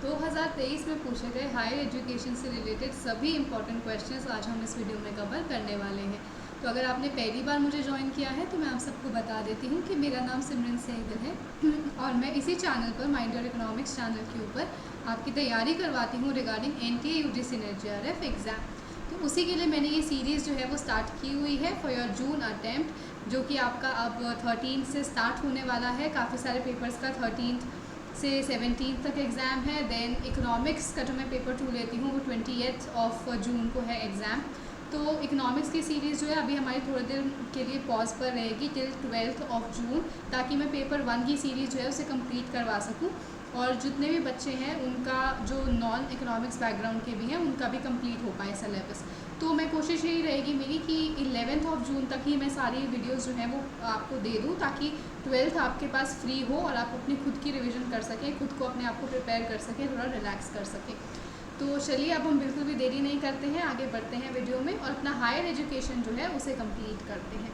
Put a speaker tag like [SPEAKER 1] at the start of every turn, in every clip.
[SPEAKER 1] 2023 में पूछे गए हायर एजुकेशन से रिलेटेड सभी इंपॉर्टेंट क्वेश्चंस आज हम इस वीडियो में कवर करने वाले हैं। तो अगर आपने पहली बार मुझे ज्वाइन किया है तो मैं आप सबको बता देती हूँ कि मेरा नाम सिमरन सहगल है और मैं इसी चैनल पर माइंड योर इकोनॉमिक्स चैनल के ऊपर आपकी तैयारी करवाती हूँ regarding NTA UGC NET JRF exam. तो उसी के लिए मैंने ये सीरीज़ जो है वो स्टार्ट की हुई है फॉर योर जून अटैम्प्ट, जो कि आपका अब 13 से स्टार्ट होने वाला है। काफ़ी सारे पेपर्स का 13 से 17 तक एग्ज़ाम है। देन इकोनॉमिक्स का जो मैं पेपर 2 लेती हूँ वो 28 ऑफ जून को है एग्ज़ाम। तो इकोनॉमिक्स की सीरीज़ जो है अभी हमारी थोड़ी देर के लिए पॉज पर रहेगी टिल 12 ऑफ जून, ताकि मैं पेपर 1 की सीरीज़ जो है उसे कंप्लीट करवा सकूँ और जितने भी बच्चे हैं उनका जो नॉन इकोनॉमिक्स बैकग्राउंड के भी हैं उनका भी कंप्लीट हो पाए सिलेबस। तो मैं कोशिश यही रहेगी मेरी कि 11 ऑफ जून तक ही मैं सारी वीडियोस जो हैं वो आपको दे दूँ, ताकि 12 आपके पास फ्री हो और आप अपनी खुद की रिवीजन कर सकें, खुद को अपने आप को प्रिपेयर कर सकें, थोड़ा रिलैक्स कर सकें। तो चलिए अब हम बिल्कुल भी देरी नहीं करते हैं, आगे बढ़ते हैं वीडियो में और अपना हायर एजुकेशन जो है उसे कंप्लीट करते हैं।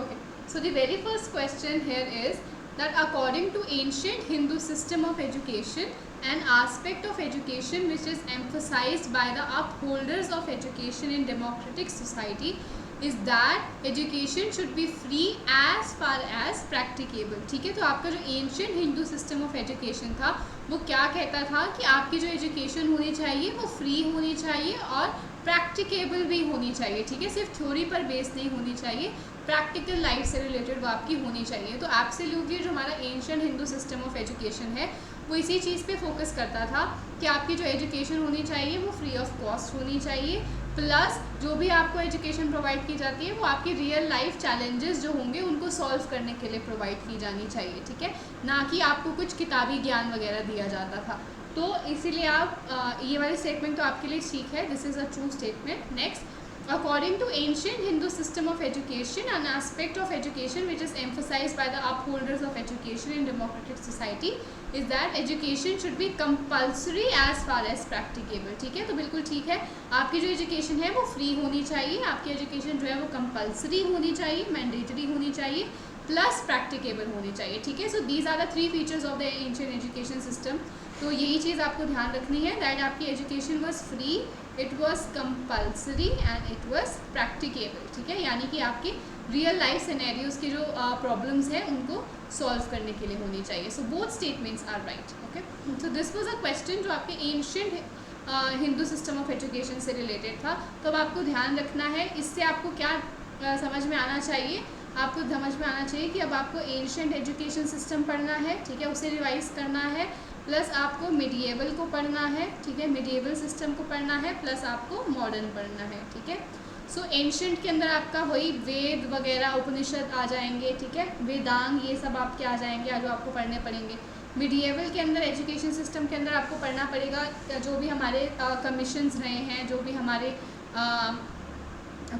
[SPEAKER 1] Okay, so the very first question here is that according to ancient Hindu system of education, an aspect of education which is emphasized by the upholders of education in democratic society is that education should be free as far as practicable। ठीक है, तो आपका जो ancient Hindu system of education था वो क्या कहता था कि आपकी जो एजुकेशन होनी चाहिए वो फ्री होनी चाहिए और प्रैक्टिकेबल भी होनी चाहिए। ठीक है, सिर्फ थ्योरी पर बेस नहीं होनी चाहिए, प्रैक्टिकल लाइफ से रिलेटेड वो आपकी होनी चाहिए। तो एब्सोल्युटली जो हमारा ancient Hindu system of education है वो इसी चीज़ पे फोकस करता था कि आपकी जो एजुकेशन होनी चाहिए वो फ्री ऑफ कॉस्ट होनी चाहिए, प्लस जो भी आपको एजुकेशन प्रोवाइड की जाती है वो आपकी रियल लाइफ चैलेंजेस जो होंगे उनको सॉल्व करने के लिए प्रोवाइड की जानी चाहिए। ठीक है, ना कि आपको कुछ किताबी ज्ञान वगैरह दिया जाता था। तो इसीलिए आप ये वाली स्टेटमेंट तो आपके लिए ठीक है, this is a true statement. Next, according to ancient Hindu system of education, an aspect of education which is emphasized by the upholders of education in democratic society is that education should be compulsory as far as practicable। ठीक है, तो बिल्कुल ठीक है, आपकी जो education है वो फ्री होनी चाहिए, आपकी एजुकेशन जो है वो कंपल्सरी होनी चाहिए, मैंडेटरी होनी चाहिए, प्लस प्रैक्टिकेबल होनी चाहिए। ठीक है, so these are the 3 features of the ancient education system. तो यही चीज़ आपको ध्यान रखनी है दैट आपकी education was free, it was compulsory and it was practicable. ठीक है, यानी कि आपकी रियल लाइफ सिनेरियोज की जो प्रॉब्लम्स हैं उनको सॉल्व करने के लिए होनी चाहिए। So both statements are right. Okay, so this was a question जो आपके ancient Hindu system of education से रिलेटेड था। तो अब आपको ध्यान रखना है, इससे आपको क्या समझ में आना चाहिए, आपको समझ में आना चाहिए कि अब आपको एंशिएंट एजुकेशन सिस्टम पढ़ना है। ठीक है, उसे रिवाइज करना है, प्लस आपको मिडिएवल को पढ़ना है। ठीक है, मिडिएवल सिस्टम को पढ़ना है, प्लस आपको मॉडर्न पढ़ना है। ठीक है, सो एंशिएंट के अंदर आपका वही वेद वगैरह उपनिषद आ जाएंगे। ठीक है, वेदांग ये सब आपके आ जाएंगे जो आपको पढ़ने पड़ेंगे। मिडिएवल के अंदर एजुकेशन सिस्टम के अंदर आपको पढ़ना पड़ेगा जो भी हमारे कमीशंस रहे हैं, जो भी हमारे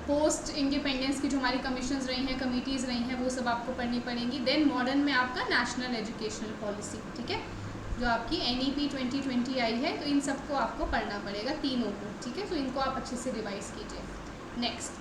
[SPEAKER 1] पोस्ट इंडिपेंडेंस की जो हमारी कमीशंस रही हैं, कमिटीज़ रही हैं, वो सब आपको पढ़नी पड़ेंगी। देन मॉडर्न में आपका नेशनल एजुकेशनल पॉलिसी, ठीक है, जो आपकी NEP 2020 आई है, तो इन सबको आपको पढ़ना पड़ेगा, तीनों को। ठीक है, तो इनको आप अच्छे से रिवाइज कीजिए। Next,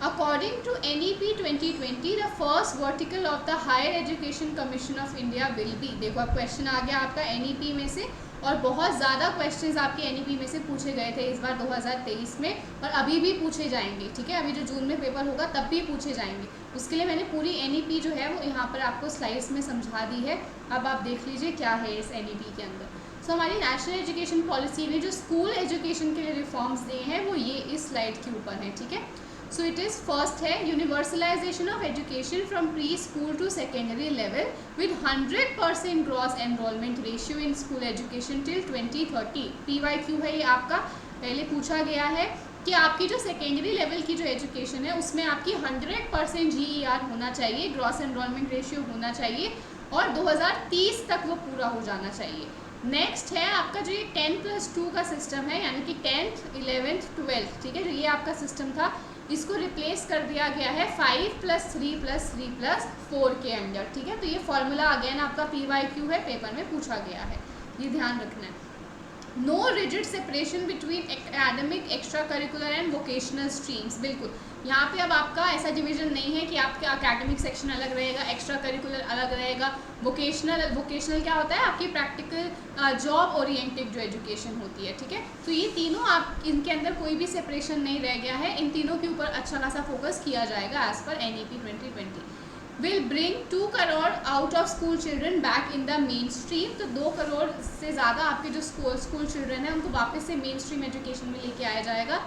[SPEAKER 1] according to NEP 2020 the first vertical of the higher education commission of India will be. देखो अब क्वेश्चन आ गया आपका NEP में से, और बहुत ज़्यादा क्वेश्चंस आपके NEP में से पूछे गए थे इस बार 2023 में, और अभी भी पूछे जाएंगे। ठीक है, अभी जो जून में पेपर होगा तब भी पूछे जाएंगे। उसके लिए मैंने पूरी NEP जो है वो यहाँ पर आपको स्लाइड्स में समझा दी है। अब आप देख लीजिए क्या है इस NEP के अंदर। सो हमारी नेशनल एजुकेशन पॉलिसी ने जो स्कूल एजुकेशन के लिए रिफॉर्म्स दिए हैं वो ये इस स्लाइड के ऊपर है। ठीक है, सो इट इज़ फर्स्ट है universalisation of education from pre school to secondary level with 100% gross enrolment ratio in school education till 2030। PYQ है ये आपका, पहले पूछा गया है कि आपकी जो सेकेंडरी लेवल की जो एजुकेशन है उसमें आपकी 100% GER होना चाहिए, ग्रॉस एनरोलमेंट रेशियो होना चाहिए, और 2030 तक वो पूरा हो जाना चाहिए। नेक्स्ट है आपका जो ये 10+2 का सिस्टम है, यानी कि 10th 11th 12th। ठीक है, जो ये आपका सिस्टम था इसको रिप्लेस कर दिया गया है 5+3+3+4 के अंदर। ठीक है, तो ये फॉर्मूला अगेन आपका PYQ है, पेपर में पूछा गया है, ये ध्यान रखना है। No rigid separation between academic, extracurricular and vocational streams. बिल्कुल यहाँ पे अब आपका ऐसा डिवीजन नहीं है कि आपका एकेडमिक सेक्शन अलग रहेगा, एक्स्ट्रा करिकुलर अलग रहेगा, वोकेशनल क्या होता है आपकी प्रैक्टिकल जॉब ओरिएंटेड जो एजुकेशन होती है, ठीक है। तो ये तीनों आप इनके अंदर कोई भी सेपरेशन नहीं रह गया है, इन तीनों के ऊपर अच्छा खासा फोकस किया जाएगा as per NEP 2020। Will bring 2 crore out of school children back in the mainstream. तो 2 करोड़ से ज़्यादा आपके जो स्कूल चिल्ड्रन हैं उनको वापस से मेन स्ट्रीम एजुकेशन में लेके आया जाएगा।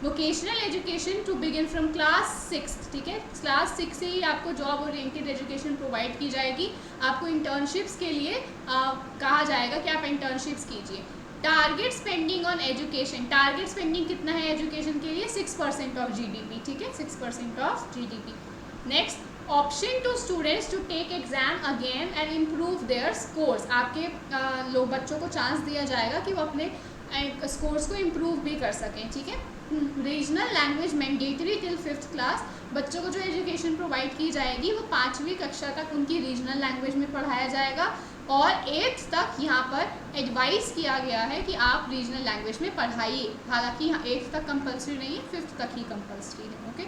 [SPEAKER 1] Vocational education to begin from class 6, ठीक है, क्लास 6 से ही आपको जॉब ओरिएंटेड एजुकेशन प्रोवाइड की जाएगी। आपको इंटर्नशिप्स के लिए कहा जाएगा कि आप इंटर्नशिप्स कीजिए। Target spending on education, target spending कितना है एजुकेशन के लिए? 6% ऑफ GDP, ठीक है, 6% of GDP। Next, option to students to take exam again and improve their scores. आपके लोग बच्चों को चांस दिया जाएगा कि वो अपने स्कोर्स को इम्प्रूव भी कर सकें, ठीक है। Regional language mandatory till 5th class, बच्चों को जो एजुकेशन प्रोवाइड की जाएगी वो 5वीं कक्षा तक उनकी रीजनल लैंग्वेज में पढ़ाया जाएगा और 8th तक यहाँ पर एडवाइस किया गया है कि आप रीजनल लैंग्वेज में पढ़ाइए। हालांकि 8th तक कंपलसरी नहीं है, 5th तक ही कंपलसरी है। ओके,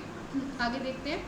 [SPEAKER 1] आगे देखते हैं।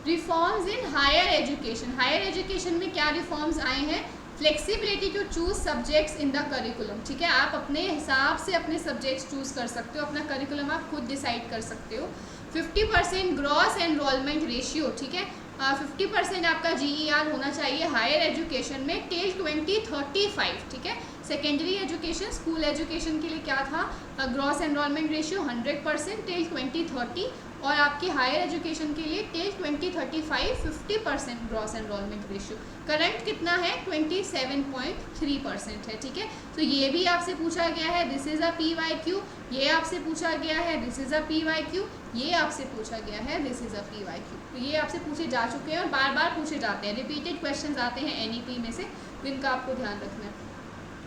[SPEAKER 1] Reforms in higher education, higher education में क्या रिफॉर्म्स आए हैं? Flexibility to choose subjects in the curriculum, ठीक है, आप अपने हिसाब से अपने सब्जेक्ट्स चूज कर सकते हो, अपना करिकुलम आप खुद डिसाइड कर सकते हो। 50% ग्रॉस एनरोलमेंट रेशियो, ठीक है, 50% आपका GER होना चाहिए हायर एजुकेशन में टिल 2035, ठीक है। सेकेंडरी एजुकेशन, स्कूल एजुकेशन के लिए क्या था? ग्रॉस एनरोलमेंट रेशियो 100% टिल 2030 और आपकी हायर एजुकेशन के लिए till 2035 50% gross enrolment ratio. Current कितना है? 27.3% है, ठीक है। तो ये भी आपसे पूछा गया है, दिस इज़ अ PYQ। ये आपसे पूछा गया है, दिस इज़ अ PYQ। ये आपसे पूछा गया है, दिस इज़ अ PYQ। तो ये आपसे पूछे जा चुके हैं और बार बार पूछे जाते हैं, रिपीटेड क्वेश्चन आते हैं NEP में से, तो इनका आपको ध्यान रखना है।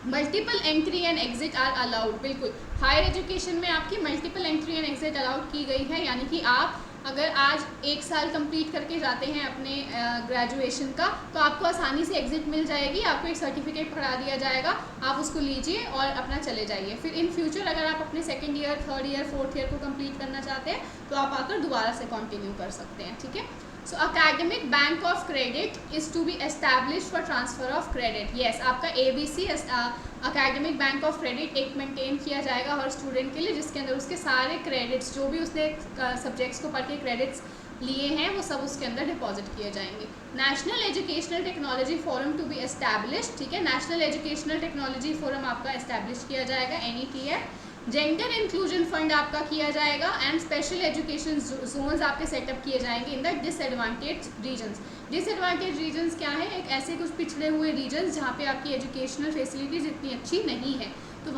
[SPEAKER 1] Multiple entry and exit are allowed, बिल्कुल हायर एजुकेशन में आपकी multiple entry and exit allowed की गई है, यानी कि आप अगर आज 1 साल कंप्लीट करके जाते हैं अपने ग्रेजुएशन का तो आपको आसानी से एग्जिट मिल जाएगी, आपको एक सर्टिफिकेट पकड़ा दिया जाएगा, आप उसको लीजिए और अपना चले जाइए। फिर इन फ्यूचर अगर आप अपने 2nd year 3rd year 4th year को कंप्लीट करना चाहते हैं तो आप आकर दोबारा से कंटिन्यू कर सकते हैं, ठीक है। So academic bank of credit is to be establish for transfer of credit. Yes, आपका ABC academic bank of credit एक मेंटेन किया जाएगा हर स्टूडेंट के लिए, जिसके अंदर उसके सारे क्रेडिट्स जो भी उसने सब्जेक्ट्स को पढ़ के क्रेडिट्स लिए हैं वो सब उसके अंदर डिपॉजिट किए जाएंगे। National educational technology forum to be establish, ठीक है, नेशनल एजुकेशनल टेक्नोलॉजी फोरम आपका एस्टैब्लिश किया जाएगा, NETF। जेंडर इंक्लूजन फंड आपका किया जाएगा एंड स्पेशल एजुकेशन जोन्स आपके सेटअप किए जाएंगे in the disadvantage regions. Disadvantage regions क्या है? एक ऐसे कुछ पिछड़े हुए रीजन्स जहाँ पे आपकी एजुकेशनल फैसिलिटीज़ इतनी अच्छी नहीं है, तो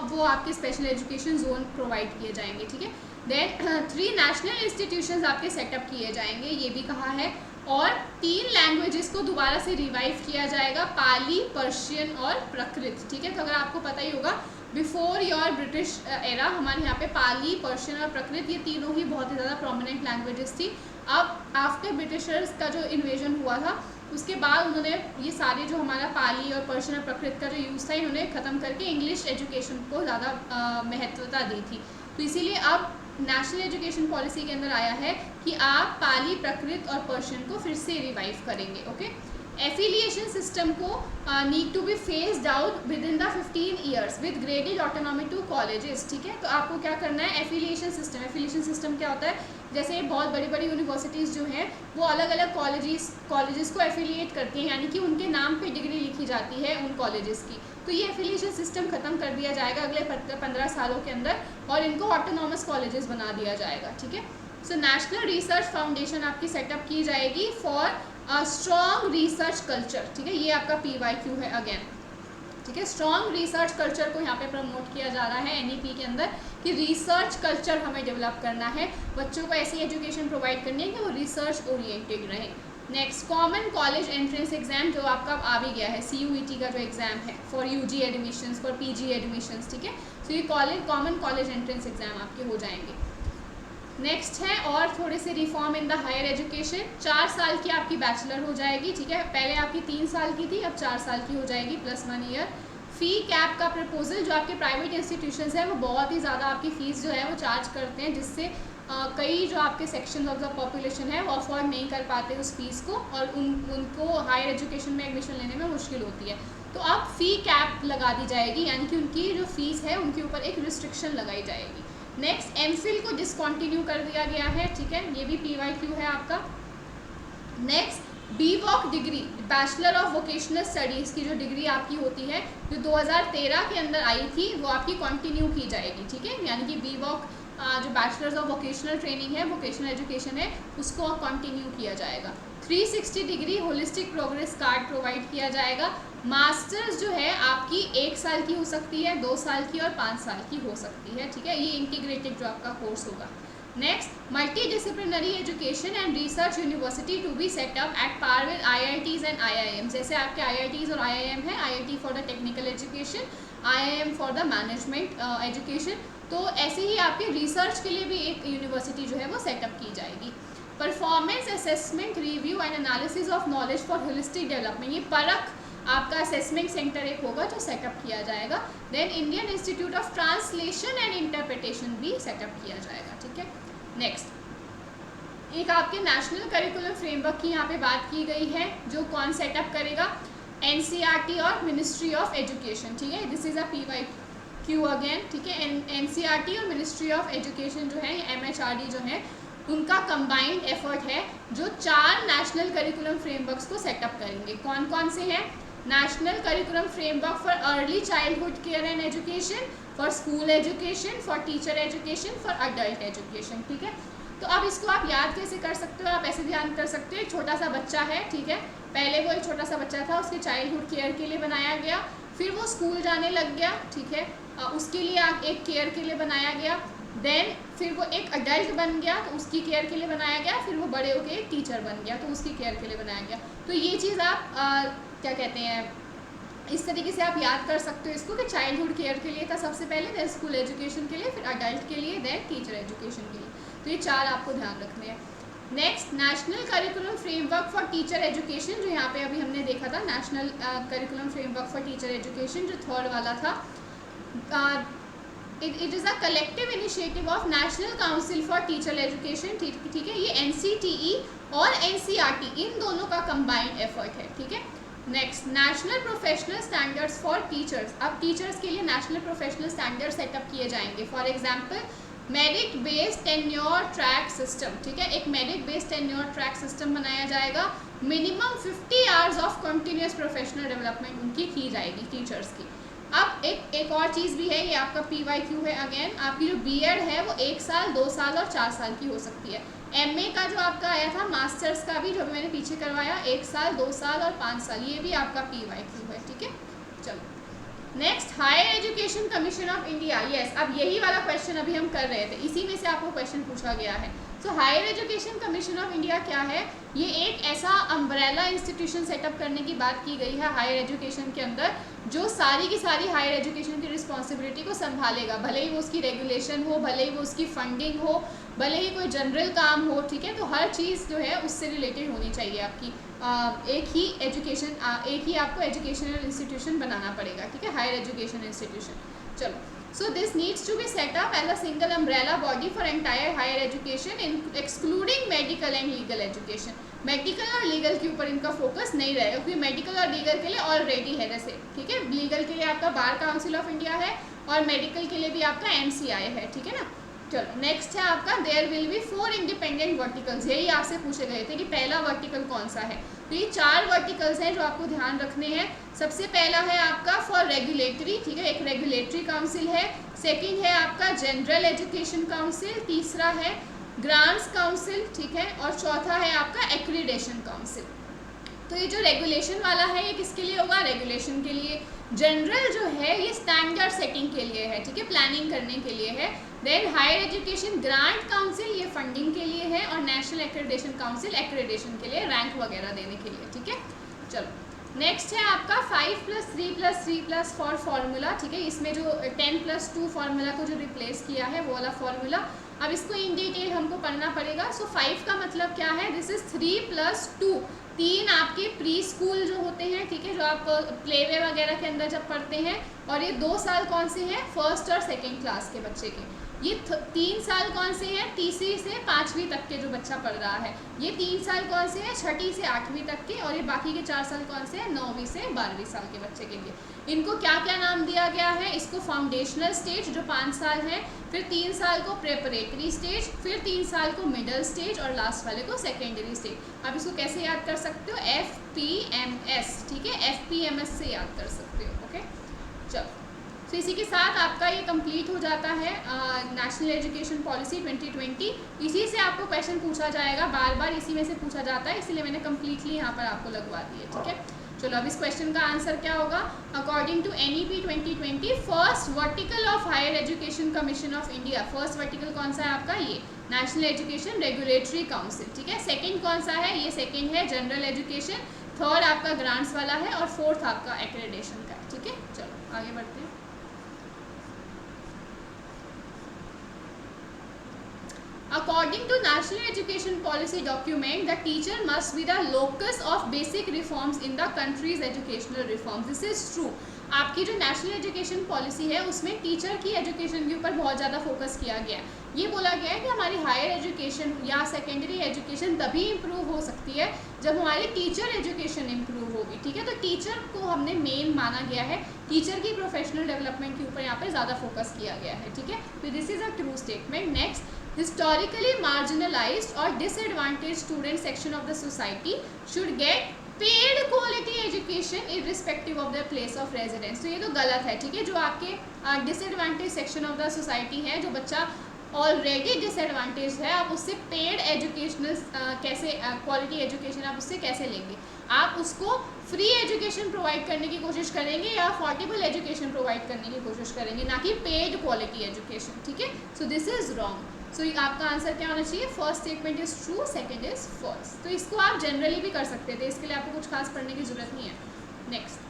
[SPEAKER 1] वो आपके स्पेशल एजुकेशन जोन प्रोवाइड किए जाएंगे, ठीक है। देन 3 नेशनल इंस्टीट्यूशंस आपके सेटअप किए जाएंगे, ये भी कहा है, और 3 लैंग्वेजेस को दोबारा से रिवाइव किया जाएगा, पाली, पर्शियन और प्राकृत, ठीक है। तो अगर आपको पता ही होगा बिफोर योर ब्रिटिश एरा हमारे यहाँ पे पाली, पर्शियन और प्राकृत ये तीनों ही बहुत ही ज़्यादा प्रोमिनेंट लैंग्वेजेस थी। अब आफ्टर ब्रिटिशर्स का जो इन्वेजन हुआ था उसके बाद उन्होंने ये सारे जो हमारा पाली और पर्शियन और प्राकृत का जो यूज़ था इन्होंने ख़त्म करके इंग्लिश एजुकेशन को ज़्यादा महत्वता दी थी। तो इसीलिए अब नेशनल एजुकेशन पॉलिसी के अंदर आया है कि आप पाली, प्राकृत और पर्शियन को फिर से रिवाइव करेंगे, ओके। एफिलिएशन सिस्टम को need to be phased out within the 15 years with graded autonomy to colleges, ठीक है। तो आपको क्या करना है? एफिलिएशन सिस्टम क्या होता है? जैसे बहुत बड़ी बड़ी यूनिवर्सिटीज़ जो हैं वो अलग अलग कॉलेजेस को एफिलिएट करती हैं, यानी कि उनके नाम पे डिग्री लिखी जाती है उन कॉलेजेस की। तो ये एफिलिएशन सिस्टम ख़त्म कर दिया जाएगा अगले 15 सालों के अंदर और इनको ऑटोनॉमस कॉलेजेस बना दिया जाएगा, ठीक है। सो नेशनल रिसर्च फाउंडेशन आपकी सेटअप की जाएगी फॉर स्ट्रॉन्ग रिसर्च कल्चर, ठीक है। ये आपका PYQ है अगेन, ठीक है। स्ट्रॉन्ग रिसर्च कल्चर को यहाँ पे प्रमोट किया जा रहा है NEP के अंदर कि रिसर्च कल्चर हमें डेवलप करना है, बच्चों को ऐसी एजुकेशन प्रोवाइड करनी है कि वो रिसर्च ओरिएंटेड रहे। Next, common college entrance exam जो आपका आ भी गया है, CUET का जो एग्ज़ाम है for UG admissions, for PG admissions, ठीक है। तो ये कॉमन कॉलेज एंट्रेंस एग्जाम आपके हो जाएंगे। नेक्स्ट है और थोड़े से reform in the higher education. 4 साल की आपकी बैचलर हो जाएगी, ठीक है। पहले आपकी 3 साल की थी, अब 4 साल की हो जाएगी +1 ईयर। फ़ी कैप का प्रपोजल, जो आपके प्राइवेट इंस्टीट्यूशंस हैं वो बहुत ही ज़्यादा आपकी फ़ीस जो है वो चार्ज करते हैं, जिससे कई जो आपके सेक्शन ऑफ द पॉपुलेशन है वो अफोर्ड नहीं कर पाते उस फीस को, और उनको हायर एजुकेशन में एडमिशन लेने में मुश्किल होती है। तो अब फ़ी कैप लगा दी जाएगी, यानी कि उनकी जो फीस है उनके ऊपर एक रिस्ट्रिक्शन लगाई जाएगी। नेक्स्ट, एमफिल को डिसकंटिन्यू कर दिया गया है, ठीक है, ये भी PYQ है आपका। Next, BVOC degree, bachelor of vocational studies की जो डिग्री आपकी होती है जो 2013 के अंदर आई थी वो आपकी कंटिन्यू की जाएगी, ठीक है, यानी कि BVOC जो बैचलर्स ऑफ वोकेशनल ट्रेनिंग है, वोकेशनल एजुकेशन है, उसको कंटिन्यू किया जाएगा। 360 degree holistic progress card provide किया जाएगा। मास्टर्स जो है आपकी 1 साल की हो सकती है, 2 साल की और 5 साल की हो सकती है, ठीक है, ये इंटीग्रेटेड जो आपका कोर्स होगा। Next, multidisciplinary education and research university to be set up at par with IITs and IIM। जैसे आपके IITs और IIM है, IIT for the technical education, IIM for the management education, तो ऐसे ही आपके रिसर्च के लिए भी एक यूनिवर्सिटी जो है वो सेटअप की जाएगी। Performance assessment review and analysis of knowledge for holistic development, ये परख आपका असेसमेंट सेंटर एक होगा जो सेटअप किया जाएगा। Then Indian institute of translation and interpretation भी सेटअप किया जाएगा, ठीक है। नेक्स्ट, एक आपके नेशनल करिकुलम फ्रेमवर्क की यहाँ पे बात की गई है, जो कौन सेटअप करेगा, NCERT और मिनिस्ट्री ऑफ एजुकेशन, ठीक है, this is a PYQ again, ठीक है। NCERT और मिनिस्ट्री ऑफ एजुकेशन जो है, MHRD जो है, उनका कंबाइंड एफर्ट है जो 4 नेशनल करिकुलम फ्रेमवर्क्स को सेटअप करेंगे। कौन कौन से हैं? National curriculum framework for early childhood care and education, for school education, for teacher education, for adult education, ठीक है। तो अब इसको आप याद कैसे कर सकते हो? आप ऐसे ध्यान कर सकते हो, एक छोटा सा बच्चा है, ठीक है, पहले वो एक छोटा सा बच्चा था, उसके चाइल्डहुड केयर के लिए बनाया गया, फिर वो स्कूल जाने लग गया, ठीक है, उसके लिए एक केयर के लिए बनाया गया, देन फिर वो एक अडल्ट बन गया तो उसकी केयर के लिए बनाया गया, फिर वो बड़े होकर एक टीचर बन गया तो उसकी केयर के लिए बनाया गया। तो ये चीज़ आप क्या कहते हैं, इस तरीके से आप याद कर सकते हो इसको कि चाइल्डहुड केयर के लिए था सबसे पहले, देन स्कूल एजुकेशन के लिए, फिर अडल्ट के लिए, देन टीचर एजुकेशन के लिए। तो ये 4 आपको ध्यान रखने हैं। Next, national curriculum framework for teacher education, जो यहाँ पे अभी हमने देखा था, national curriculum framework for teacher education जो 3rd वाला था, it is a collective initiative of national council for teacher education, ठीक है, ये NCTE और NCERT इन दोनों का कंबाइंड एफर्ट है, ठीक है। Next, national professional standards for teachers, अब टीचर्स के लिए नेशनल प्रोफेशनल स्टैंडर्ड सेटअप किए जाएंगे। For example, merit based tenure track system, ठीक है, एक merit based tenure track system बनाया जाएगा। Minimum 50 hours of continuous professional development उनकी की जाएगी टीचर्स की। अब एक और चीज़ भी है, ये आपका PYQ है अगेन, आपकी जो BEd है वो 1 साल, 2 साल और 4 साल की हो सकती है। MA का जो आपका आया था, मास्टर्स का भी जो मैंने पीछे करवाया, 1 साल, 2 साल और 5 साल, ये भी आपका PYQ है, ठीक है। चलो next, higher education commission of India, yes, अब यही वाला क्वेश्चन अभी हम कर रहे थे, इसी में से आपको क्वेश्चन पूछा गया है। So higher education commission of India क्या है? ये एक ऐसा अम्ब्रेला इंस्टीट्यूशन सेटअप करने की बात की गई है हायर एजुकेशन के अंदर, जो सारी की सारी हायर एजुकेशन की रिस्पॉन्सिबिलिटी को संभालेगा, भले ही वो उसकी रेगुलेशन हो, भले ही वो उसकी फंडिंग हो, भले ही कोई जनरल काम हो, ठीक है, तो हर चीज़ जो है उससे रिलेटेड होनी चाहिए आपकी। एक ही आपको एजुकेशनल इंस्टीट्यूशन बनाना पड़ेगा, ठीक है, हायर एजुकेशन इंस्टीट्यूशन। चलो, so this needs to be set up as a single umbrella body for entire higher education excluding medical and legal education। Medical और लीगल के ऊपर इनका फोकस नहीं रहेगा, क्योंकि मेडिकल और लीगल के लिए ऑलरेडी है, जैसे, ठीक है, लीगल के लिए आपका बार काउंसिल ऑफ इंडिया है और मेडिकल के लिए भी आपका MCI है, ठीक है ना। चलो नेक्स्ट है आपका, there will be 4 independent verticals, यही आपसे पूछे गए थे कि पहला वर्टिकल कौन सा है, तो ये 4 वर्टिकल्स हैं जो आपको ध्यान रखने हैं। सबसे पहला है आपका फॉर रेगुलेटरी, ठीक है, एक रेगुलेटरी काउंसिल है, सेकंड है आपका जनरल एजुकेशन काउंसिल, तीसरा है ग्रांट्स काउंसिल, ठीक है, और चौथा है आपका एक्रीडेशन काउंसिल। तो ये जो रेगुलेशन वाला है ये किसके लिए होगा? रेगुलेशन के लिए। जनरल जो है ये स्टैंडर्ड सेटिंग के लिए है, ठीक है, प्लानिंग करने के लिए है। Then higher education grant council ये फंडिंग के लिए है, और नेशनल एक्रेडिटेशन काउंसिल एक्रेडिटेशन के लिए, रैंक वगैरह देने के लिए, ठीक है। चलो नेक्स्ट है आपका 5+3+3+ फॉर फार्मूला, ठीक है, इसमें जो 10+2 फार्मूला को जो रिप्लेस किया है वो वाला फार्मूला, अब इसको इन डिटेल हमको पढ़ना पड़ेगा। सो 5 का मतलब क्या है? दिस इज 3+2, 3 आपके प्री स्कूल जो होते हैं, ठीक है, जो आप प्ले वे वगैरह के अंदर जब पढ़ते हैं, और ये 2 साल कौन से हैं? फर्स्ट और सेकेंड क्लास के बच्चे के। ये 3 साल कौन से हैं, तीसरी से 5वीं तक के जो बच्चा पढ़ रहा है, ये 3 साल कौन से हैं, 6ठी से 8वीं तक के, और ये बाकी के 4 साल कौन से हैं, 9वीं से 12वीं साल के बच्चे के लिए। इनको क्या क्या नाम दिया गया है, इसको फाउंडेशनल स्टेज जो 5 साल है, फिर 3 साल को प्रेपरेटरी स्टेज, फिर 3 साल को मिडल स्टेज और लास्ट वाले को सेकेंडरी स्टेज। आप इसको कैसे याद कर सकते हो, FPMS, ठीक है, FPMS से याद कर सकते हो। ओके, चलो, तो इसी के साथ आपका ये कंप्लीट हो जाता है नेशनल एजुकेशन पॉलिसी 2020। इसी से आपको क्वेश्चन पूछा जाएगा, बार बार इसी में से पूछा जाता है, इसलिए मैंने कम्प्लीटली यहाँ पर आपको लगवा दिए। ठीक है, चलो अब इस क्वेश्चन का आंसर क्या होगा। According to NEP 2020 first vertical of higher education commission of India, first vertical कौन सा है आपका, ये नेशनल एजुकेशन रेगुलेटरी काउंसिल। ठीक है, सेकंड कौन सा है, ये सेकंड है जनरल एजुकेशन, थर्ड आपका ग्रांट्स वाला है और फोर्थ आपका एक्रेडिटेशन का है। ठीक है, चलो आगे बढ़ते हैं। According to National Education Policy document, the teacher must be the locus of basic reforms in the country's educational reforms. This is true. आपकी जो नेशनल एजुकेशन पॉलिसी है उसमें टीचर की एजुकेशन के ऊपर बहुत ज़्यादा फोकस किया गया है। ये बोला गया है कि हमारी हायर एजुकेशन या सेकेंडरी एजुकेशन तभी इम्प्रूव हो सकती है जब हमारी टीचर एजुकेशन इम्प्रूव होगी। ठीक है, तो टीचर को हमने मेन माना गया है, टीचर की प्रोफेशनल डेवलपमेंट के ऊपर यहाँ पर ज़्यादा फोकस किया गया है। ठीक है, तो this is a true statement. Next, historically marginalized or disadvantaged student section of the society should get paid quality education irrespective of their place of residence। तो ये तो गलत है। ठीक है, जो आपके disadvantage section of the society है, जो बच्चा ऑलरेडी डिसएडवांटेज है, आप उससे पेड एजुकेशनल कैसे क्वालिटी एजुकेशन आप उससे कैसे लेंगे। आप उसको फ्री एजुकेशन प्रोवाइड करने की कोशिश करेंगे या अफोर्डेबल एजुकेशन प्रोवाइड करने की कोशिश करेंगे, ना कि पेड क्वालिटी एजुकेशन। ठीक है, so this is wrong. So आपका आंसर क्या होना चाहिए, first statement is true, second is false. तो इसको आप जनरली भी कर सकते थे, इसके लिए आपको कुछ खास पढ़ने की जरूरत नहीं है। Next,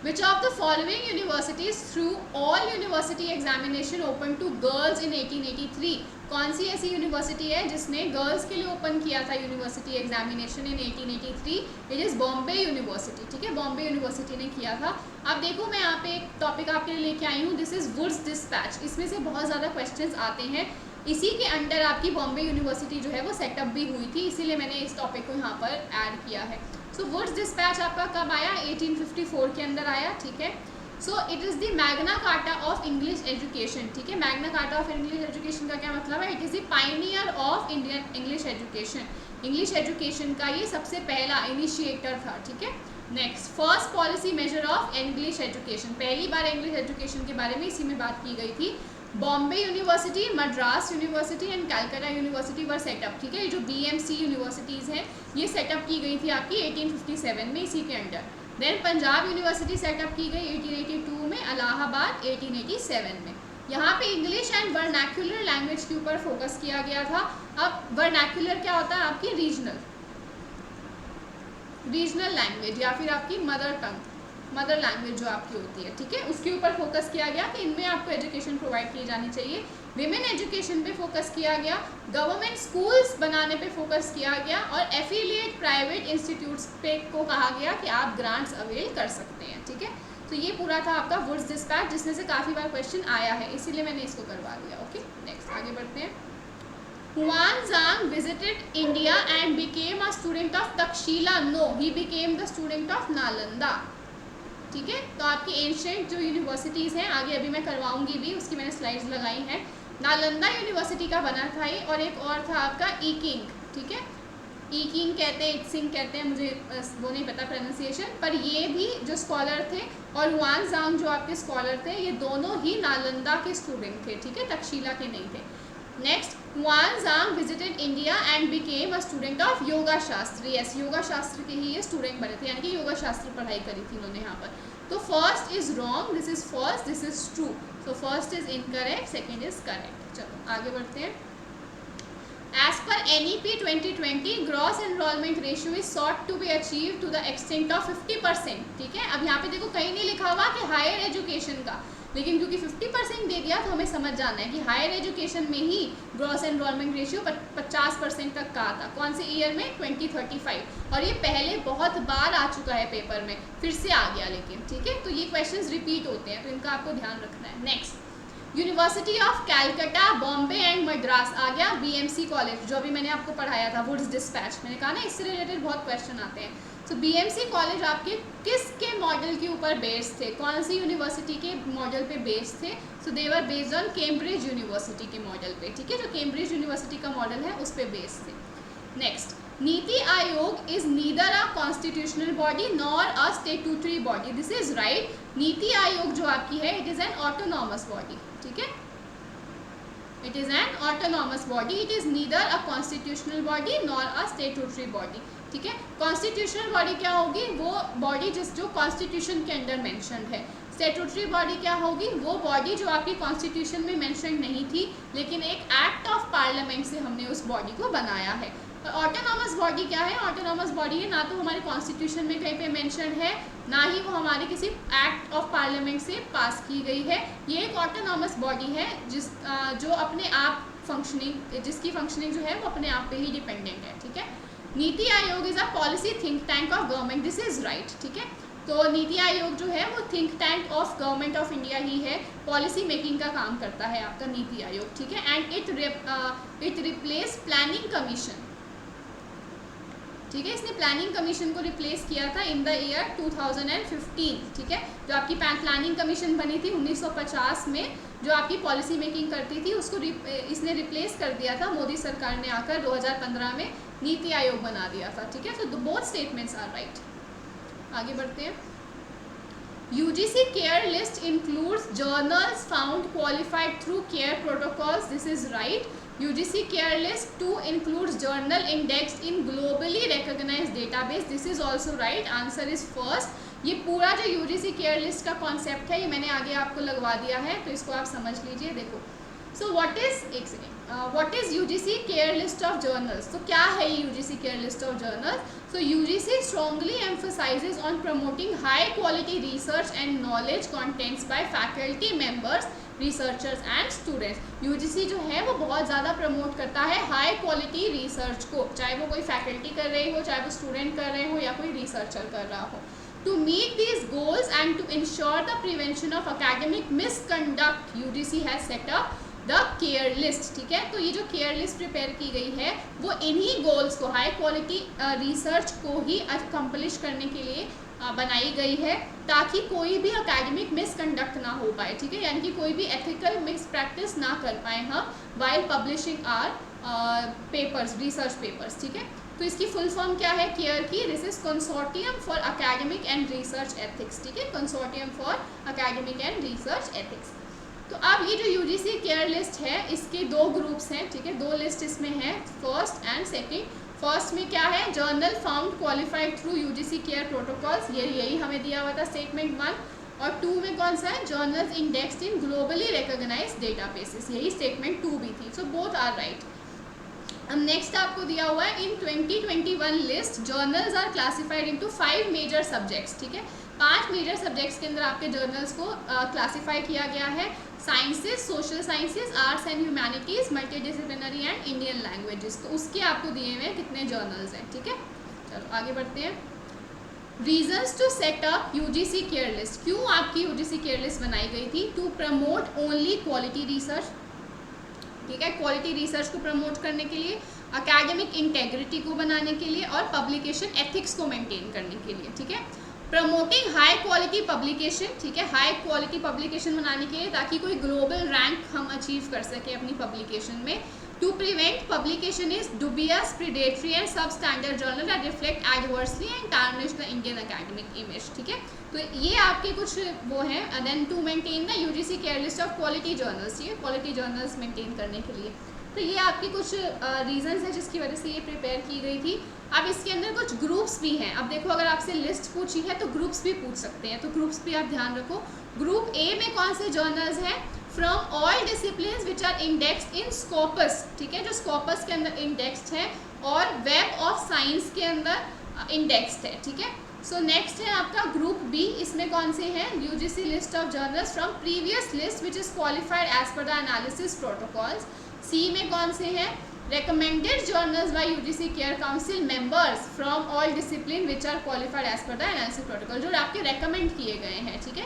[SPEAKER 1] Which of the following universities through all university examination open to girls in 1883? कौन सी ऐसी यूनिवर्सिटी है जिसने गर्ल्स के लिए ओपन किया था university examination in 1883? It is Bombay university. ठीक है, बॉम्बे यूनिवर्सिटी ने किया था। अब देखो मैं यहाँ पे एक टॉपिक आपके लिए लेके आई हूँ, दिस इज़ वुड्स डिस्पैच। इसमें से बहुत ज़्यादा क्वेश्चंस आते हैं, इसी के अंडर आपकी बॉम्बे यूनिवर्सिटी जो है वो सेटअप भी हुई थी, इसीलिए मैंने इस टॉपिक को यहाँ पर ऐड किया है। सो वुड्स डिस्पैच आपका कब आया, 1854 के अंदर आया। ठीक है, so it is the Magna carta of English education. ठीक है, Magna carta of English education का क्या मतलब है, it is the Pioneer of Indian English education. English education का ये सबसे पहला इनिशिएटर था। ठीक है, next, first policy measure of English education, पहली बार इंग्लिश एजुकेशन के बारे में इसी में बात की गई थी। Bombay university, Madras university and Calcutta university were set up. ठीक है, ये जो BMC यूनिवर्सिटीज़ हैं ये सेटअप की गई थी आपकी 1857 में, इसी के under. Then Punjab university set up की गई 1882 में, इलाहाबाद 1887 में। यहाँ पे इंग्लिश एंड वर्नैक्युलर लैंग्वेज के ऊपर फोकस किया गया था। अब वर्नैक्युलर क्या होता है, आपकी रीजनल लैंग्वेज या फिर आपकी मदर लैंग्वेज जो आपकी होती है। ठीक है, उसके ऊपर फोकस किया गया कि इनमें आपको एजुकेशन प्रोवाइड की जानी चाहिए। विमेन एजुकेशन पे फोकस किया गया, गवर्नमेंट स्कूल्स बनाने पे फोकस किया गया और एफिलिएट प्राइवेट इंस्टीट्यूट्स पे को कहा गया कि आप ग्रांट्स अवेल कर सकते हैं। ठीक है, तो ये पूरा था आपका वुड्स डिस्पैच, जिसमें से काफ़ी बार क्वेश्चन आया है, इसीलिए मैंने इसको करवा दिया। ओके, नेक्स्ट आगे बढ़ते हैं। Huanzhang visited India and became a student of Takshila. No, he became the student of Nalanda. ठीक है, तो आपकी एंशिएंट जो यूनिवर्सिटीज़ हैं, आगे अभी मैं करवाऊंगी भी, उसकी मैंने स्लाइड्स लगाई हैं। नालंदा यूनिवर्सिटी का बना था ये, और एक और था आपका ई-किंग। ठीक है, ई-किंग कहते हैं, इत्सिंग कहते हैं, मुझे वो नहीं पता प्रोनाउंसिएशन, पर ये भी जो स्कॉलर थे और हुआनजांग जो आपके स्कॉलर थे, ये दोनों ही नालंदा के स्टूडेंट थे। ठीक है, तक्षशिला के नहीं थे। Next, Xuanzang visited India and became a student of yoga shastra. Yes, yoga शास्त्र के ही ये स्टूडेंट बने थे, यानी कि योगा शास्त्र पढ़ाई करी थी उन्होंने यहाँ पर। तो first is wrong, this is first, this is true. So first is incorrect, second is correct. चलो आगे बढ़ते हैं। As per NEP 2020, gross enrollment ratio is sought to be achieved to the extent of 50%। ठीक है, अब यहाँ पे देखो कहीं नहीं लिखा हुआ कि हायर एजुकेशन का, लेकिन क्योंकि 50% दे दिया तो हमें समझ जाना है कि हायर एजुकेशन में ही ग्रॉस एनरोलमेंट रेशियो 50% तक का आता। कौन से ईयर में, 2035। और ये पहले बहुत बार आ चुका है पेपर में, फिर से आ गया लेकिन। ठीक है, तो ये क्वेश्चंस रिपीट होते हैं, तो इनका आपको ध्यान रखना है। Next, university of Calcutta, Bombay and Madras आ गया। बीएमसी कॉलेज जो अभी मैंने आपको पढ़ाया था, वुड्स डिस्पैच, मैंने कहा ना इससे रिलेटेड बहुत क्वेश्चन आते हैं। तो बीएमसी कॉलेज आपके किसके मॉडल के ऊपर बेस्ड थे, कौन सी यूनिवर्सिटी के मॉडल पे बेस्ड थे? So they were based on Cambridge university के मॉडल पे, ठीक है, जो कैम्ब्रिज यूनिवर्सिटी का मॉडल है उस पर बेस्ड थे। नेक्स्ट, नीति Aayog is neither a constitutional body nor a statutory body, this is right. नीति आयोग जो आपकी है it is an autonomous body, ठीक है, it is an autonomous body, it is neither a constitutional body nor a statutory body, ठीक है। Constitutional body क्या होगी? वो बॉडी जो कॉन्स्टिट्यूशन के अंडर मेंशन्ड है। स्टेट्यूटरी बॉडी क्या होगी? वो बॉडी जो आपकी कॉन्स्टिट्यूशन में मेंशन नहीं थी, लेकिन एक एक्ट ऑफ पार्लियामेंट से हमने उस बॉडी को बनाया है। ऑटोनॉमस बॉडी क्या है? ऑटोनॉमस बॉडी है ना तो हमारे कॉन्स्टिट्यूशन में कहीं पे मेंशन है, ना ही वो हमारे किसी एक्ट ऑफ पार्लियामेंट से पास की गई है। ये एक ऑटोनॉमस बॉडी है जो अपने आप फंक्शनिंग, जिसकी फंक्शनिंग जो है वो अपने आप पे ही डिपेंडेंट है, ठीक है। NITI Aayog is a policy think tank of government, this is right, ठीक है। तो नीति आयोग जो है वो think tank of government of India ही है, पॉलिसी मेकिंग का काम करता है आपका नीति आयोग, ठीक है। And it replace planning commission, ठीक है, इसने प्लानिंग कमीशन को रिप्लेस किया था इन द ईयर 2015, ठीक है। जो आपकी प्लानिंग कमीशन बनी थी 1950 में, जो आपकी पॉलिसी मेकिंग करती थी, उसको इसने रिप्लेस कर दिया था मोदी सरकार ने आकर 2015 में नीति आयोग बना दिया था, ठीक है। So both statements are right. आगे बढ़ते हैं। UGC care list includes journals found qualified through care protocols, this is right. UGC care list 2 includes journal indexed in globally recognized database, this is also right, answer is first। ये पूरा जो UGC care list का concept है ये मैंने आगे आपको लगवा दिया है, तो इसको आप समझ लीजिए। देखो, so what is UGC care list of journals? तो क्या है ये UGC care list of journals? So UGC strongly emphasizes on promoting high quality research and knowledge contents by faculty members, researchers and students. UGC जो है वो बहुत ज़्यादा promote करता है हाई क्वालिटी रिसर्च को, चाहे वो कोई फैकल्टी कर रही हो, चाहे वो स्टूडेंट कर रहे हो या कोई रिसर्चर कर रहा हो। To meet these goals and to ensure the prevention of academic misconduct, UGC has set up the care list, ठीक है। तो ये जो केयर लिस्ट प्रिपेयर की गई है वो इन्हीं गोल्स को, हाई क्वालिटी रिसर्च को ही अकम्प्लिश करने के लिए बनाई गई है, ताकि कोई भी अकेडमिक मिसकंडक्ट ना हो पाए, ठीक है, यानी कि कोई भी एथिकल मिस प्रैक्टिस ना कर पाए हम while publishing our papers, research papers, ठीक है। तो इसकी फुल फॉर्म क्या है केयर की? This is consortium for academic and research ethics, ठीक है, consortium for academic and research ethics. तो अब ये जो UGC केयर लिस्ट है इसके 2 ग्रुप्स हैं, ठीक है, 2 लिस्ट इसमें है, फर्स्ट एंड सेकेंड। फर्स्ट में क्या है? Journal found qualified through UGC care protocols, यही हमें दिया हुआ था स्टेटमेंट 1। और 2 में कौन सा है? Journals indexed in globally recognised databases, यही स्टेटमेंट 2 भी थी। So both are right. अब नेक्स्ट आपको दिया हुआ है in 2021 list journals are classified into 5 major subjects, ठीक है। 5 मेजर सब्जेक्ट्स के अंदर आपके जर्नल्स को क्लासीफाई किया गया है। Sciences, social sciences, arts and humanities, multidisciplinary and Indian languages. तो उसके आपको दिए हुए हैं कितने जर्नल्स हैं, ठीक है। चलो आगे बढ़ते हैं। Reasons to set up UGC care list, क्यों आपकी UGC केयर लिस्ट बनाई गई थी? To promote only quality research, ठीक है, क्वालिटी रिसर्च को प्रमोट करने के लिए, एकेडमिक इंटेग्रिटी को बनाने के लिए और पब्लिकेशन एथिक्स को मेंटेन करने के लिए, ठीक है। प्रमोटिंग हाई क्वालिटी पब्लिकेशन, ठीक है, हाई क्वालिटी पब्लिकेशन बनाने के लिए ताकि कोई ग्लोबल रैंक हम अचीव कर सके अपनी पब्लिकेशन में। To prevent publication is dubious, predatory and substandard journal that reflect adversely and tarnish the Indian academic image, ठीक है। तो ये आपके कुछ वो हैं। Then to maintain the UGC care list of quality journals, ये क्वालिटी जर्नल्स मेंटेन करने के लिए। तो ये आपके कुछ रीजंस हैं जिसकी वजह से ये प्रिपेयर की गई थी। अब इसके अंदर कुछ ग्रुप्स भी हैं। अब देखो, अगर आपसे लिस्ट पूछी है तो ग्रुप्स भी पूछ सकते हैं, तो ग्रुप्स भी आप ध्यान रखो। ग्रुप A में कौन से जर्नल्स हैं? From all disciplines which are indexed in Scopus, ठीक है, जो स्कोपस के अंदर इंडेक्स्ड है और वेब ऑफ साइंस के अंदर इंडेक्स्ड है, ठीक है। सो नेक्स्ट है आपका ग्रुप B, इसमें कौन से हैं? UGC list of journals from previous list which is qualified as per the analysis protocols. C में कौन से हैं? recommended journals by UGC care council members from all discipline which are qualified as per the analysis protocol, जो आपके recommend किए गए हैं, ठीक है।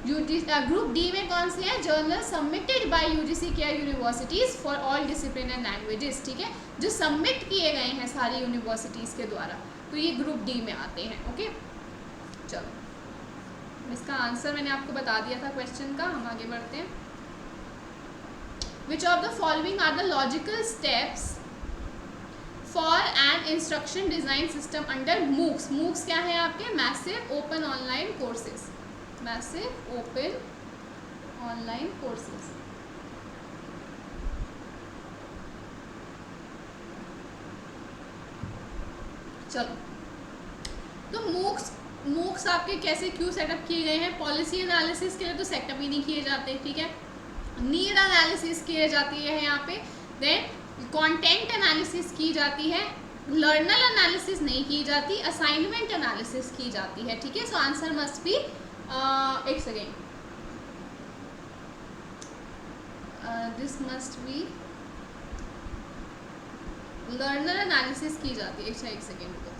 [SPEAKER 1] ग्रुप डी में कौन से हैं, journal submitted by UGC care universities for all discipline and languages, ठीक है, जो सबमिट किए गए हैं सारी यूनिवर्सिटीज़ के द्वारा, तो ये ग्रुप डी में आते हैं। ओके, चलो इसका आंसर मैंने आपको बता दिया था क्वेश्चन का, हम आगे बढ़ते हैं। Which of the following are the logical steps for an instruction design system under MOOCs. MOOCs क्या है आपके, massive open online courses, massive open online courses. चलो, तो मूक्स आपके कैसे क्यों सेटअप किए गए हैं, पॉलिसी एनालिसिस के लिए तो सेटअप ही नहीं किए जाते, ठीक है, नीड एनालिसिस किए जाती है यहाँ पे, देन कंटेंट एनालिसिस की जाती है, लर्नर एनालिसिस नहीं की जाती, असाइनमेंट एनालिसिस की जाती है, ठीक है। सो आंसर मस्ट बी, एक second, this must be learner analysis की जाती है, एक सेकेंड को,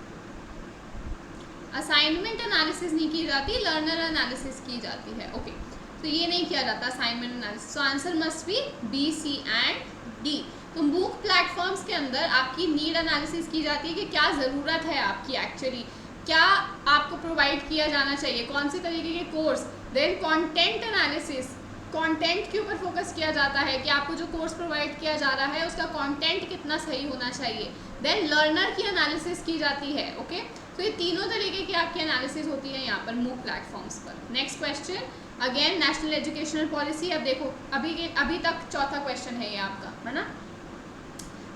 [SPEAKER 1] असाइनमेंट एनालिसिस नहीं की जाती, लर्नर एनालिसिस की जाती है। ओके, तो ये नहीं किया जाता assignment analysis, so answer must be B, C and D. तो मूक प्लेटफॉर्म्स के अंदर आपकी नीड एनालिसिस की जाती है कि क्या ज़रूरत है आपकी, एक्चुअली क्या आपको प्रोवाइड किया जाना चाहिए, कौन से तरीके के course. Then content analysis, content के ऊपर फोकस किया जाता है कि आपको जो कोर्स प्रोवाइड किया जा रहा है उसका कंटेंट कितना सही होना चाहिए। देन लर्नर की एनालिसिस की जाती है। ओके, तो ये तीनों तरीके की आपकी एनालिसिस होती है यहाँ पर मूक प्लेटफॉर्म्स पर। Next question, again national educational policy. अब देखो अभी तक चौथा क्वेश्चन है ये आपका, है ना।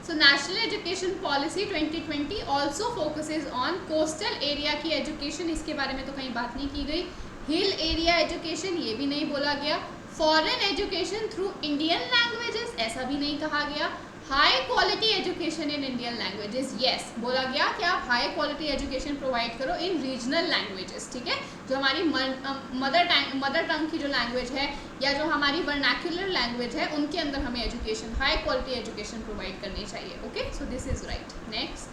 [SPEAKER 1] So national education policy 2020 also focuses on coastal area की एजुकेशन, इसके बारे में तो कहीं बात नहीं की गई। हिल एरिया एजुकेशन, ये भी नहीं बोला गया। Foreign education through Indian languages, ऐसा भी नहीं कहा गया। High quality education in Indian languages, yes बोला गया कि आप हाई क्वालिटी एजुकेशन प्रोवाइड करो इन रीजनल लैंग्वेजेस, ठीक है, जो हमारी मदर टंग की जो लैंग्वेज है या जो हमारी वर्नाक्युलर लैंग्वेज है उनके अंदर हमें education, high quality education provide करनी चाहिए। Okay, so this is right. Next,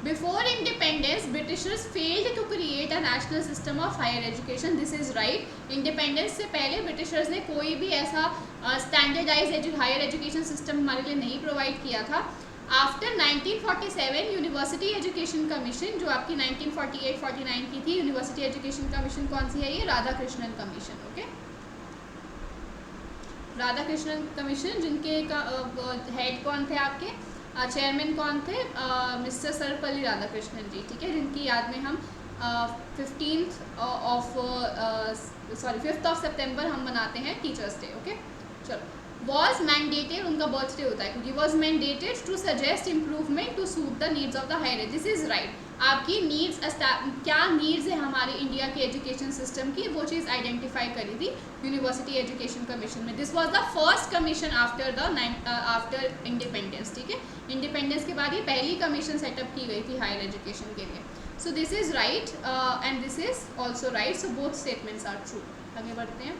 [SPEAKER 1] before independence Britishers failed to create a national system of higher education, this is right. Independence से पहले ब्रिटिशर्स ने कोई भी ऐसा स्टैंडर्डाइज हायर एजुकेशन सिस्टम हमारे लिए नहीं प्रोवाइड किया था। आफ्टर 1947 यूनिवर्सिटी एजुकेशन कमीशन, जो आपकी 1948-49 की थी, यूनिवर्सिटी एजुकेशन कमीशन कौन सी है ये, Radhakrishnan commission. Okay, Radhakrishnan commission, जिनके हेड कौन थे आपके, चेयरमैन कौन थे, मिस्टर सर्वपल्ली राधाकृष्णन जी, ठीक है, जिनकी याद में हम 5th ऑफ सितंबर हम मनाते हैं टीचर्स डे। ओके, चलो, वॉज मैंडेटेड, उनका बर्थडे होता है क्योंकि was mandated to suggest improvement to suit the needs of the higher, this is right. आपकी नीड्स, क्या नीड्स है हमारे इंडिया के एजुकेशन सिस्टम की, वो चीज़ आइडेंटिफाई करी थी यूनिवर्सिटी एजुकेशन कमीशन में। This was the first commission after independence, ठीक है, इंडिपेंडेंस के बाद ये पहली कमीशन सेटअप की गई थी हायर एजुकेशन के लिए। So this is right and this is also right, so both statements are true. आगे बढ़ते हैं।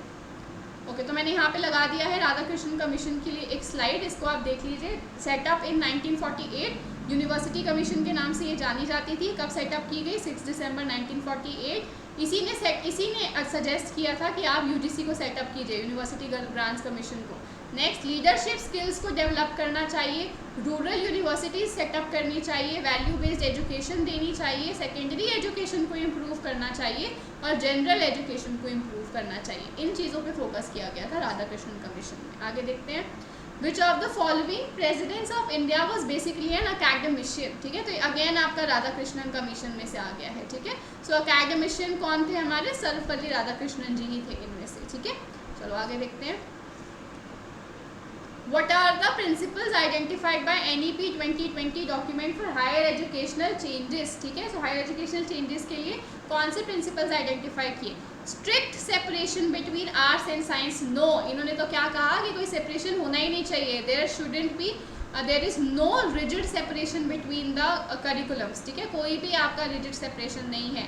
[SPEAKER 1] ओके, तो मैंने यहाँ पे लगा दिया है राधाकृष्णन कमीशन के लिए एक स्लाइड, इसको आप देख लीजिए। सेटअप इन 1948, यूनिवर्सिटी कमीशन के नाम से ये जानी जाती थी। कब सेटअप की गई, 6 दिसंबर 1948। इसी ने सजेस्ट किया था कि आप यूजीसी को सेटअप कीजिए, यूनिवर्सिटी ग्रांट्स कमीशन को। नेक्स्ट, लीडरशिप स्किल्स को डेवलप करना चाहिए, रूरल यूनिवर्सिटीज सेटअप करनी चाहिए, वैल्यू बेस्ड एजुकेशन देनी चाहिए, सेकेंडरी एजुकेशन को इम्प्रूव करना चाहिए और जनरल एजुकेशन को इम्प्रूव करना चाहिए। इन चीज़ों पे फोकस किया गया था राधाकृष्णन कमीशन में। आगे देखते हैं, which of the following presidents of India was basically an academician, ठीक है, तो अगेन आपका राधाकृष्णन कमीशन में से आ गया है, ठीक है। सो अकेडमिशियन कौन थे हमारे, सर्वपल्ली राधाकृष्णन जी ही थे इनमें से, ठीक है। चलो आगे देखते हैं। What are the principles identified by NEP 2020 document for higher educational changes, ठीक है। सो हायर एजुकेशनल चेंजेस के लिए कौन से प्रिंसिपल्स आइडेंटिफाई किए, strict separation between arts and science, no, इन्होंने तो क्या कहा कि कोई सेपरेशन होना ही नहीं चाहिए, there is no rigid separation between the curriculums, ठीक है, कोई भी आपका रिजिड सेपरेशन नहीं है,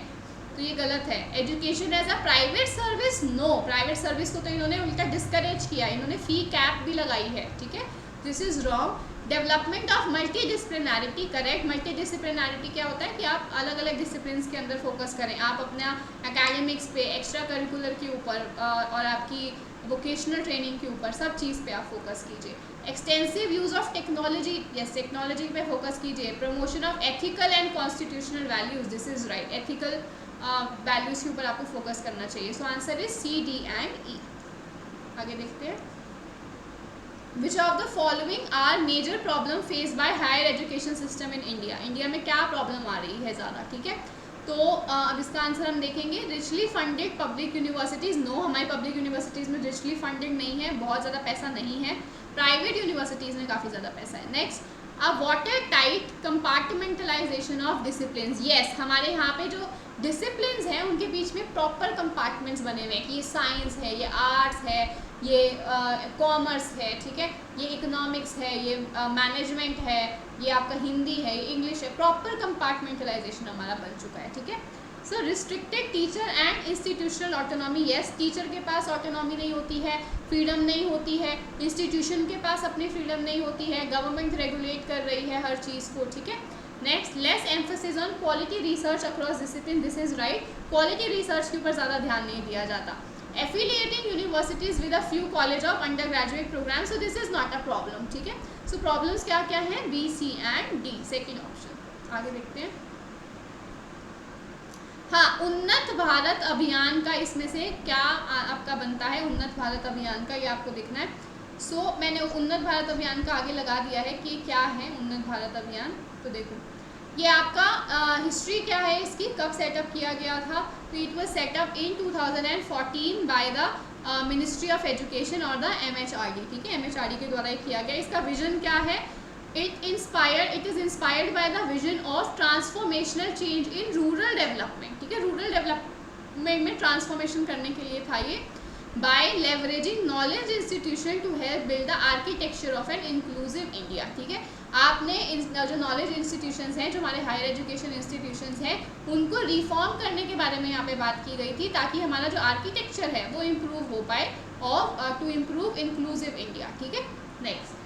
[SPEAKER 1] तो ये गलत है। Education as a private service, no, private service को तो इन्होंने उल्टा डिस्करेज किया, इन्होंने फी कैप भी लगाई है, ठीक है, this is wrong. Development of multi disciplinarity, correct. Multi disciplinarity क्या होता है कि आप अलग अलग डिसिप्लिन के अंदर फोकस करें, आप अपना एकेडमिक्स पे, एक्स्ट्रा करिकुलर के ऊपर और आपकी वोकेशनल ट्रेनिंग के ऊपर, सब चीज़ पे आप फोकस कीजिए। Extensive use of technology, yes technology पे फोकस कीजिए। Promotion of ethical and constitutional values, this is right, ethical values के ऊपर आपको फोकस करना चाहिए। So answer is C, D and E. आगे देखते हैं। Which of the following are major problem face by higher education system in India, India में क्या प्रॉब्लम आ रही है ज़्यादा, ठीक है। तो अब इसका आंसर हम देखेंगे। Richly funded public universities, no, हमारी पब्लिक यूनिवर्सिटीज़ में रिचली फंडेड नहीं है, बहुत ज़्यादा पैसा नहीं है। प्राइवेट यूनिवर्सिटीज़ में काफ़ी ज़्यादा पैसा है। Next, a water tight compartmentalisation of disciplines, yes, हमारे यहाँ पे जो डिसिप्लिन्स हैं उनके बीच में प्रॉपर कंपार्टमेंट्स बने हुए हैं कि ये साइंस है, ये आर्ट्स है, ये कॉमर्स है, ठीक है, ये इकोनॉमिक्स है, ये मैनेजमेंट है, ये आपका हिंदी है, ये इंग्लिश है, प्रॉपर कंपार्टमेंटलाइजेशन हमारा बन चुका है, ठीक है। So restricted teacher and institutional autonomy, yes, teacher के पास ऑटोनॉमी नहीं होती है, फ्रीडम नहीं होती है, इंस्टीट्यूशन के पास अपनी फ्रीडम नहीं होती है, गवर्नमेंट रेगुलेट कर रही है हर चीज़ को, ठीक है। Next, less emphasis on quality research across discipline, this is right, quality research के ऊपर ज़्यादा ध्यान नहीं दिया जाता। Affiliating universities with a few college of undergraduate program, so this is not a problem, ठीक है। सो प्रॉब्लम्स क्या क्या हैं, B, C and D, second option. आगे देखते हैं। हाँ, उन्नत भारत अभियान का इसमें से क्या आपका बनता है, उन्नत भारत अभियान का, ये आपको देखना है। सो मैंने उन्नत भारत अभियान का आगे लगा दिया है कि क्या है उन्नत भारत अभियान। तो देखो, ये आपका हिस्ट्री क्या है इसकी, कब सेटअप किया गया था। तो it was setup in 2014 by the ministry of education और द MHRD, ठीक है, MHRD के द्वारा ये किया गया। इसका विजन क्या है, it is inspired by the vision of transformational change in rural development, ठीक है, रूरल डेवलपमेंट में ट्रांसफॉर्मेशन करने के लिए था ये। By leveraging knowledge institution to help build the architecture of an inclusive India, ठीक है। आपने जो नॉलेज इंस्टीट्यूशंस हैं, जो हमारे हायर एजुकेशन इंस्टीट्यूशंस हैं, उनको रिफॉर्म करने के बारे में यहाँ पे बात की गई थी, ताकि हमारा जो आर्किटेक्चर है वो इम्प्रूव हो पाए और टू इम्प्रूव इंक्लूसिव इंडिया, ठीक है। नेक्स्ट,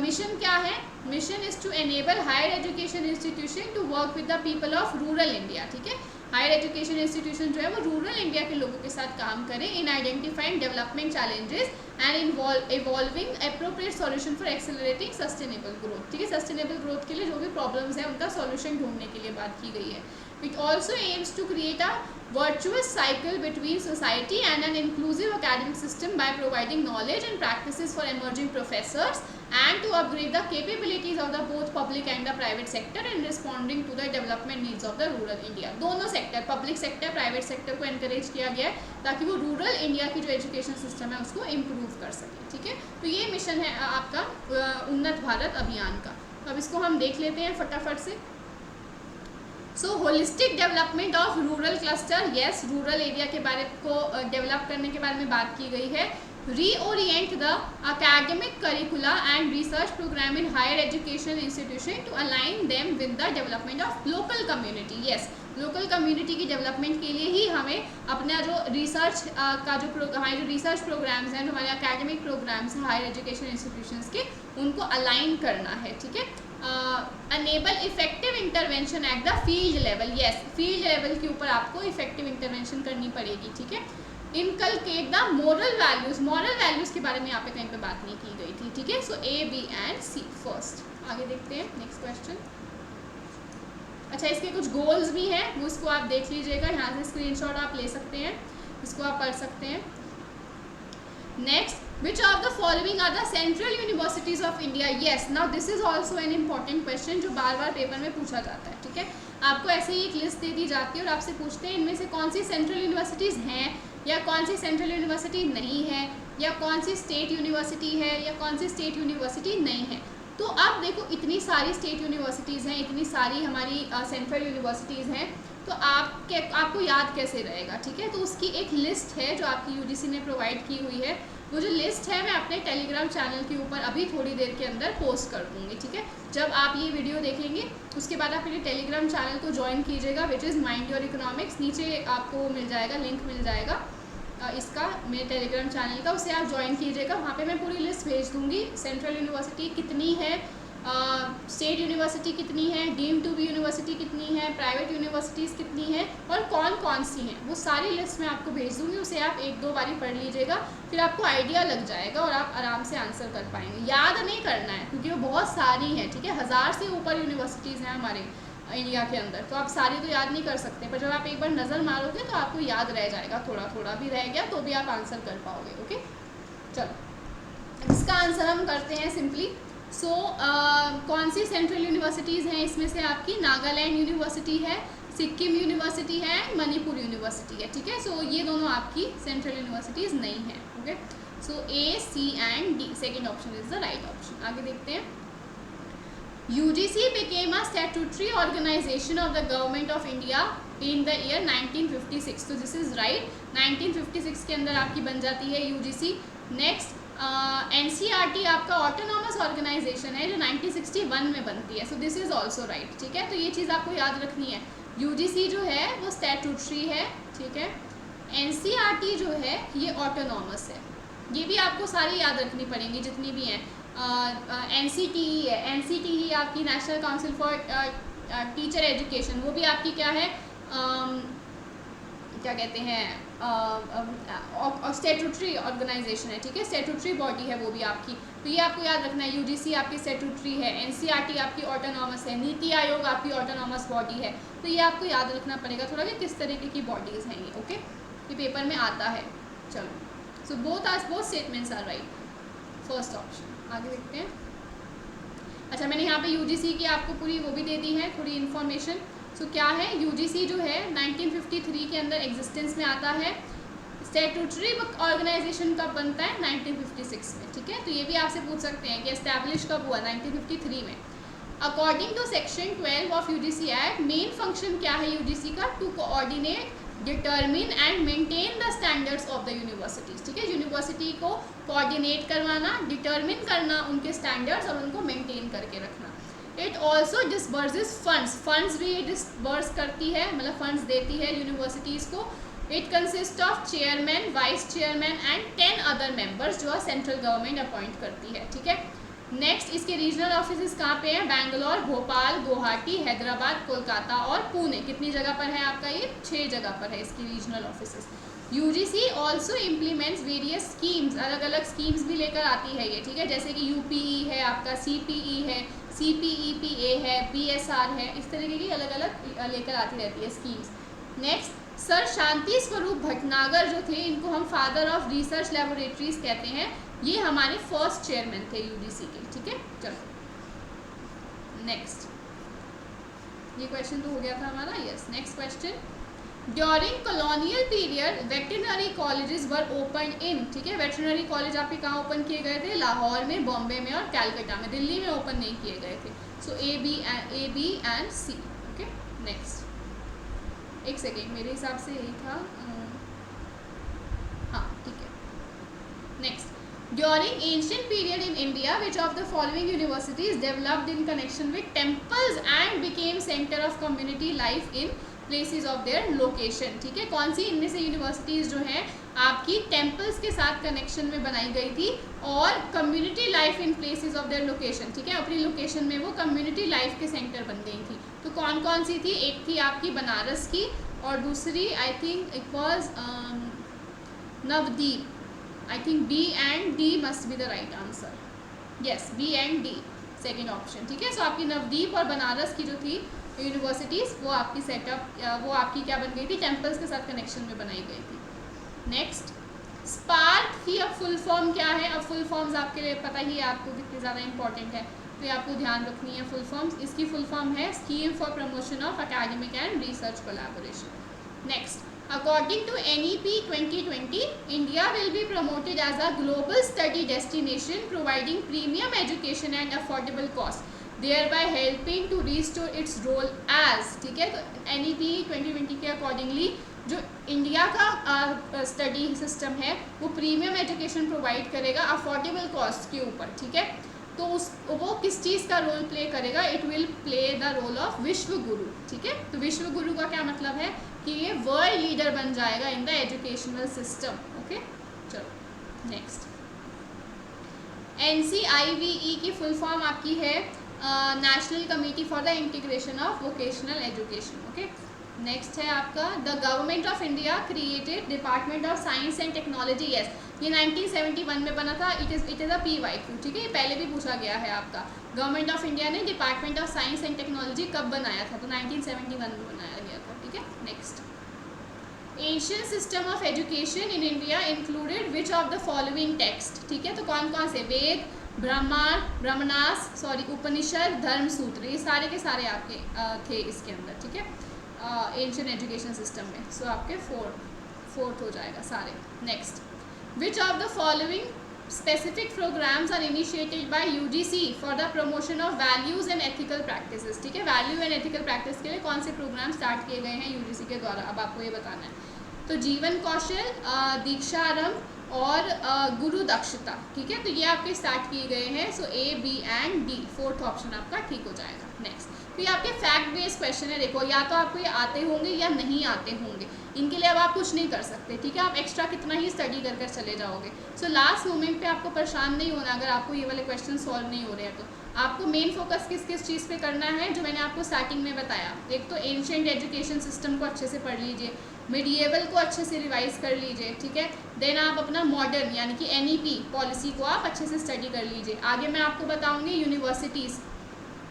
[SPEAKER 1] मिशन क्या है, mission is to enable higher education institution to work with the people of rural India, ठीक है। हायर एजुकेशन इंस्टीट्यूशन जो है वो रूरल इंडिया के लोगों के साथ काम करें in identifying development challenges and evolving appropriate solution for accelerating sustainable growth, ठीक है। सस्टेनेबल ग्रोथ के लिए जो भी प्रॉब्लम्स हैं उनका सॉल्यूशन ढूंढने के लिए बात की गई है। It also aims to create a virtuous cycle between society and an inclusive academic system by providing knowledge and practices for emerging professors and to upgrade the capabilities of the both public and the private sector in responding to the development needs of the rural India। दोनों sector, public sector, private sector को encourage किया गया है ताकि वो rural India की जो education system है उसको इम्प्रूव कर सके, ठीक है। तो ये मिशन है आपका उन्नत भारत अभियान का। तो अब इसको हम देख लेते हैं फटाफट से। So holistic development of rural cluster, yes, rural area के बारे को डेवलप करने के बारे में बात की गई है। Reorient the academic curricula and research programme in higher education institution to align them with the development of local community, yes, local community की डेवलपमेंट के लिए ही हमें अपना जो रिसर्च का जो हमारे जो रिसर्च प्रोग्राम्स हैं, जो हमारे अकेडमिक प्रोग्राम्स हैं हायर एजुकेशन इंस्टीट्यूशंस के, उनको अलाइन करना है, ठीक है। Enable effective intervention at the field level, yes, field level के ऊपर आपको इफेक्टिव इंटरवेंशन करनी पड़ेगी, ठीक है। Inculcate the moral values, moral values के बारे में यहाँ पे कहीं पे बात नहीं की गई थी, ठीक है। सो A, B and C first. आगे देखते हैं नेक्स्ट क्वेश्चन। अच्छा, इसके कुछ गोल्स भी हैं, वो इसको आप देख लीजिएगा, यहाँ से स्क्रीनशॉट आप ले सकते हैं, इसको आप पढ़ सकते हैं। Next, which of the following are the central universities of India? Yes, now this is also an important question जो बार बार पेपर में पूछा जाता है, ठीक है। आपको ऐसे ही एक लिस्ट दे दी जाती है और आपसे पूछते हैं इनमें से कौन सी सेंट्रल यूनिवर्सिटीज़ हैं या कौन सी सेंट्रल यूनिवर्सिटी नहीं है, या कौन सी स्टेट यूनिवर्सिटी है या कौन सी स्टेट यूनिवर्सिटी नहीं है। तो अब देखो, इतनी सारी स्टेट यूनिवर्सिटीज़ हैं, इतनी सारी हमारी सेंट्रल यूनिवर्सिटीज़ हैं, तो आपको याद कैसे रहेगा, ठीक है। तो उसकी एक लिस्ट है जो आपकी UGC ने प्रोवाइड की हुई है। वो जो लिस्ट है मैं अपने टेलीग्राम चैनल के ऊपर अभी थोड़ी देर के अंदर पोस्ट कर दूँगी, ठीक है। जब आप ये वीडियो देखेंगे उसके बाद आप मेरे टेलीग्राम चैनल को ज्वाइन कीजिएगा, which is mind your economics. नीचे आपको मिल जाएगा, लिंक मिल जाएगा इसका, मेरे टेलीग्राम चैनल का, उसे आप ज्वाइन कीजिएगा। वहाँ पे मैं पूरी लिस्ट भेज दूँगी, सेंट्रल यूनिवर्सिटी कितनी है, स्टेट यूनिवर्सिटी कितनी है, डीम्ड टू बी यूनिवर्सिटी कितनी है, प्राइवेट यूनिवर्सिटीज़ कितनी हैं और कौन कौन सी हैं, वो सारी लिस्ट मैं आपको भेज दूँगी, उसे आप एक दो बारी पढ़ लीजिएगा, फिर आपको आइडिया लग जाएगा और आप आराम से आंसर कर पाएंगे। याद नहीं करना है क्योंकि वो बहुत सारी हैं, ठीक है, 1000 से ऊपर यूनिवर्सिटीज़ हैं हमारे इंडिया के अंदर, तो आप सारी तो याद नहीं कर सकते, पर जब आप एक बार नज़र मारोगे तो आपको याद रह जाएगा, थोड़ा थोड़ा भी रह गया तो भी आप आंसर कर पाओगे। ओके, चलो इसका आंसर हम करते हैं सिंपली। सो कौन सी सेंट्रल यूनिवर्सिटीज़ हैं इसमें से आपकी, नागालैंड यूनिवर्सिटी है, सिक्किम यूनिवर्सिटी है, मणिपुर यूनिवर्सिटी है, ठीक है। सो ये दोनों आपकी सेंट्रल यूनिवर्सिटीज़ नहीं हैं। Okay, so A, C and D, second option is the right option. आगे देखते हैं। UGC became a statutory organization of the government of India in the year 1956, तो दिस इज राइट, 1956 के अंदर आपकी बन जाती है UGC। नेक्स्ट, NCERT आपका ऑटोनॉमस ऑर्गेनाइजेशन है जो 1961 में बनती है, so this is also right, ठीक है। तो ये चीज़ आपको याद रखनी है, UGC जो है वो स्टैट्यूटरी है, ठीक है, NCERT जो है ये ऑटोनॉमस है, ये भी आपको सारी याद रखनी पड़ेंगी जितनी भी हैं। NCTE है, NCTE आपकी national council for teacher education, वो भी आपकी क्या है, क्या कहते हैं, स्टैट्यूटरी ऑर्गेनाइजेशन है, ठीक है, स्टैट्यूटरी बॉडी है वो भी आपकी, तो ये आपको याद रखना है। UGC आपकी स्टैट्यूटरी है, NCERT आपकी ऑटोनॉमस है, नीति आयोग आपकी ऑटोनॉमस बॉडी है, तो ये आपको याद रखना पड़ेगा थोड़ा कि किस तरीके की बॉडीज़ हैं ये। ओके, ये पेपर में आता है। चलो, so both statements are right, first option. आगे देखते हैं। अच्छा, मैंने यहाँ पे UGC की आपको पूरी वो भी दे दी है, थोड़ी इन्फॉर्मेशन। सो क्या है, UGC जो है 1953 के अंदर एग्जिस्टेंस में आता है। स्टैट्यूटरी ऑर्गेनाइजेशन कब बनता है, 1956 में, ठीक है। तो ये भी आपसे पूछ सकते हैं कि एस्टैब्लिश कब हुआ, 1953 में। According to section 12 of UGC act, main function क्या है UGC का, to coordinate, determine and maintain the standards of the universities, ठीक है। यूनिवर्सिटी को कोऑर्डिनेट करवाना, डिटर्मिन करना उनके स्टैंडर्ड्स और उनको मेंटेन करके रखना। इट ऑल्सो डिसबर्सेस फंड्स, फंड्स भी डिसबर्स करती है, मतलब फंड्स देती है यूनिवर्सिटीज़ को। It consist of chairman, vice chairman and 10 other members जो सेंट्रल गवर्नमेंट अपॉइंट करती है, ठीक है। नेक्स्ट, इसके रीजनल ऑफिस कहाँ पे हैं, बैंगलोर, भोपाल, गुवाहाटी, हैदराबाद, कोलकाता और पुणे। कितनी जगह पर है आपका ये, 6 जगह पर है इसकी regional office. UGC also implements various schemes, अलग अलग स्कीम्स भी लेकर आती है ये, ठीक है, जैसे कि UPE है आपका, CPE है, CPEPA है, PSR है, इस तरीके की अलग अलग लेकर आती रहती है schemes. Next, sir Shanti Swarup Bhatnagar जो थे, इनको हम फादर ऑफ रिसर्च लेबोरेटरीज कहते हैं, ये हमारे फर्स्ट चेयरमैन थे UGC के, ठीक है। चलो नेक्स्ट, ये क्वेश्चन तो हो गया था हमारा, yes. Next question, during colonial period veterinary colleges were open in, ठीक है, वेटरनरी कॉलेज आपके कहाँ ओपन किए गए थे, लाहौर में, बॉम्बे में और कैलकाटा में, दिल्ली में ओपन नहीं किए गए थे। सो A, B and C। Okay, next, एक सेकेंड, मेरे हिसाब से यही था, हाँ ठीक है। Next, during ancient period in India, which of the following universities developed in connection with temples and became center of community life in places of their location, ठीक है। कौन सी इनमें से यूनिवर्सिटीज़ जो हैं आपकी टेम्पल्स के साथ कनेक्शन में बनाई गई थी और community life in places of their location, ठीक है, अपनी लोकेशन में वो कम्युनिटी लाइफ के सेंटर बन गई थी। तो कौन कौन सी थी, एक थी आपकी बनारस की और दूसरी I think it was Navdeep, I think B and D must be the right answer, yes, B and D, second option, ठीक है। सो आपकी नवदीप और बनारस की जो थी यूनिवर्सिटीज़, वो आपकी सेटअप, वो आपकी क्या बन गई थी, टेम्पल्स के साथ कनेक्शन में बनाई गई थी। नेक्स्ट, स्पार्क की अब फुल फॉर्म क्या है, अब फुल फॉर्म्स आपके लिए पता ही है आपको कितनी ज़्यादा इंपॉर्टेंट है, तो ये आपको ध्यान रखनी है फुल फॉर्म्स। इसकी फुल फॉर्म है scheme for promotion of academic and research collaboration. Next, according to NEP 2020, India will be promoted as a global study destination providing premium education and affordable cost, thereby helping to restore its role as, ठीक है। तो NEP 2020 के accordingly जो India का study system है वो premium education provide करेगा affordable cost के ऊपर, ठीक है। तो वो किस चीज़ का रोल प्ले करेगा, it will play the role of vishwa guru, ठीक है। तो विश्व गुरु का क्या मतलब है कि ये वर्ल्ड लीडर बन जाएगा in the educational system. Okay, चलो नेक्स्ट, NCIVE की फुल फॉर्म आपकी है national committee for the integration of vocational education. Okay, next है आपका the government of India created department of science and technology. Yes, ये 1971 में बना था। इट इज़ अ PYQ, ठीक है, ये पहले भी पूछा गया है आपका। गवर्नमेंट ऑफ इंडिया ने department of science and technology कब बनाया था? तो 1971 में बनाया गया था, ठीक है। Next, ancient system of education in India included which of the following text, ठीक है। तो कौन कौन से? वेद, ब्राह्मणास, उपनिषद, धर्म सूत्र, ये सारे के सारे आपके थे इसके अंदर, ठीक है, एंशिएंट एजुकेशन सिस्टम में। सो आपके फोर्थ हो जाएगा सारे। Next, which of the following specific programmes are initiated by UGC for the promotion of values and ethical practices, ठीक है। वैल्यू एंड एथिकल प्रैक्टिस के लिए कौन से प्रोग्राम स्टार्ट किए गए हैं UGC के द्वारा? अब आपको ये बताना है। तो जीवन कौशल, दीक्षारंभ और गुरु दक्षता, ठीक है। तो ये आपके स्टार्ट किए गए हैं। सो A, B and D, fourth option आपका ठीक हो जाएगा। नेक्स्ट, तो ये आपके फैक्ट बेस्ड क्वेश्चन है। देखो, या तो आपको ये आते होंगे या नहीं आते होंगे, इनके लिए अब आप कुछ नहीं कर सकते, ठीक है। आप एक्स्ट्रा कितना ही स्टडी कर कर चले जाओगे। सो लास्ट मोमेंट पे आपको परेशान नहीं होना अगर आपको ये वाले क्वेश्चन सॉल्व नहीं हो रहे हैं। तो आपको मेन फोकस किस किस चीज़ पे करना है, जो मैंने आपको स्टार्टिंग में बताया। एक तो एंशिएंट एजुकेशन सिस्टम को अच्छे से पढ़ लीजिए, मिडिएवल को अच्छे से रिवाइज कर लीजिए, ठीक है। देन आप अपना मॉडर्न यानी कि NEP पॉलिसी को आप अच्छे से स्टडी कर लीजिए। आगे मैं आपको बताऊँगी यूनिवर्सिटीज़,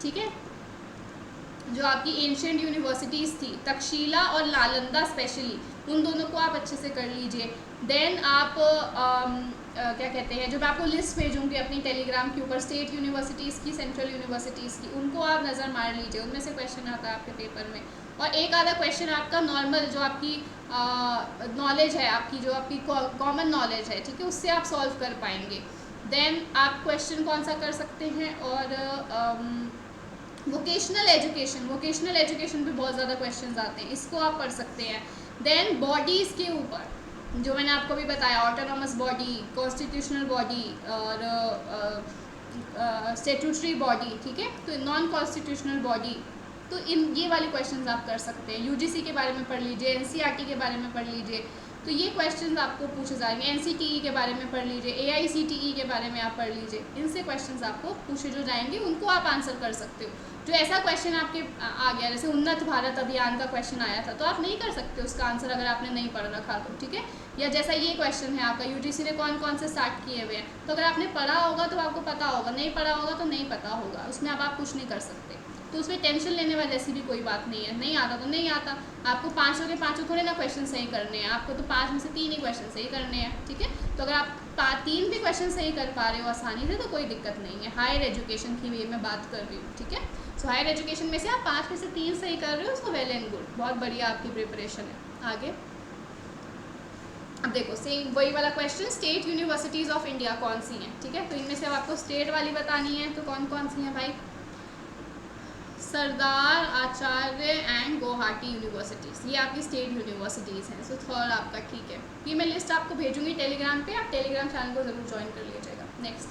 [SPEAKER 1] ठीक है, जो आपकी एंशिएंट यूनिवर्सिटीज़ थी, तक्षशिला और नालंदा स्पेशली, उन दोनों को आप अच्छे से कर लीजिए। देन आप क्या कहते हैं, जो मैं आपको लिस्ट भेजूँगी अपनी टेलीग्राम के ऊपर स्टेट यूनिवर्सिटीज़ की, सेंट्रल यूनिवर्सिटीज़ की, उनको आप नज़र मार लीजिए, उनमें से क्वेश्चन आता है आपके पेपर में। और एक आधा क्वेश्चन आपका नॉर्मल जो आपकी नॉलेज है, आपकी जो आपकी कॉमन नॉलेज है, ठीक है, उससे आप सॉल्व कर पाएंगे। देन आप क्वेश्चन कौन सा कर सकते हैं, और वोकेशनल एजुकेशन पे बहुत ज़्यादा क्वेश्चंस आते हैं, इसको आप पढ़ सकते हैं। देन बॉडीज़ के ऊपर, जो मैंने आपको भी बताया, ऑटोनॉमस बॉडी, कॉन्स्टिट्यूशनल बॉडी और स्टैट्यूटरी बॉडी, ठीक है, तो नॉन कॉन्स्टिट्यूशनल बॉडी, तो इन ये वाले क्वेश्चंस आप कर सकते हैं। UGC के बारे में पढ़ लीजिए, NCERT के बारे में पढ़ लीजिए, तो ये क्वेश्चंस आपको पूछे जाएंगे। NCTE के बारे में पढ़ लीजिए, AICTE के बारे में आप पढ़ लीजिए, इनसे क्वेश्चंस आपको पूछे जो जाएंगे, उनको आप आंसर कर सकते हो। जो ऐसा क्वेश्चन आपके आ गया, जैसे उन्नत भारत अभियान का क्वेश्चन आया था, तो आप नहीं कर सकते उसका आंसर अगर आपने नहीं पढ़ रखा तो, ठीक है। या जैसा ये क्वेश्चन है आपका, UGC ने कौन कौन से स्टार्ट किए हुए हैं, तो अगर आपने पढ़ा होगा तो आपको पता होगा, नहीं पढ़ा होगा तो नहीं पता होगा, उसमें अब आप कुछ नहीं कर सकते। तो उसमें टेंशन लेने वाली ऐसी भी कोई बात नहीं है, नहीं आता तो नहीं आता। आपको 5 के 5 थोड़े ना क्वेश्चन सही करने हैं, आपको तो 5 में से 3 ही क्वेश्चन सही करने हैं, ठीक है। तो अगर आप 3 भी क्वेश्चन सही कर पा रहे हो आसानी से, तो कोई दिक्कत नहीं है। हायर एजुकेशन की भी मैं बात कर रही हूँ, ठीक है। सो हायर एजुकेशन में से आप 5 में से 3 सही कर रहे हो, उसको वेल एंड गुड, बहुत बढ़िया आपकी प्रिपरेशन है। आगे अब देखो, सेम वही वाला question, state universities of India कौन सी हैं, ठीक है। तो इनमें से अब आपको स्टेट वाली बतानी है, तो कौन कौन सी हैं भाई? सरदार, आचार्य एंड गुवाहाटी यूनिवर्सिटीज़, ये आपकी स्टेट यूनिवर्सिटीज़ हैं। सो थर्ड आपका ठीक है। ये मैं लिस्ट आपको भेजूंगी टेलीग्राम पे, आप टेलीग्राम चैनल को जरूर ज्वाइन कर लीजिएगा। Next,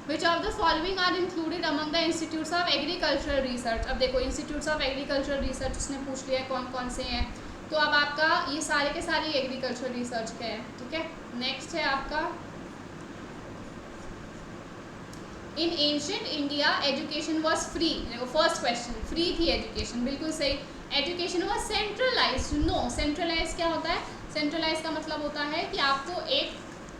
[SPEAKER 1] which of the following are included among the institutes of agricultural research. अब देखो, इंस्टीट्यूट्स ऑफ एग्रीकल्चरल रिसर्च उसने पूछ लिया है कौन कौन से हैं, तो अब आपका ये सारे के सारे एग्रीकल्चरल रिसर्च के हैं, ठीक है। नेक्स्ट है आपका, in ancient India education was free. देखो फर्स्ट क्वेश्चन, फ्री थी एजुकेशन, बिल्कुल सही। Education was centralised, no. Centralise क्या होता है? सेंट्रलाइज का मतलब होता है कि आपको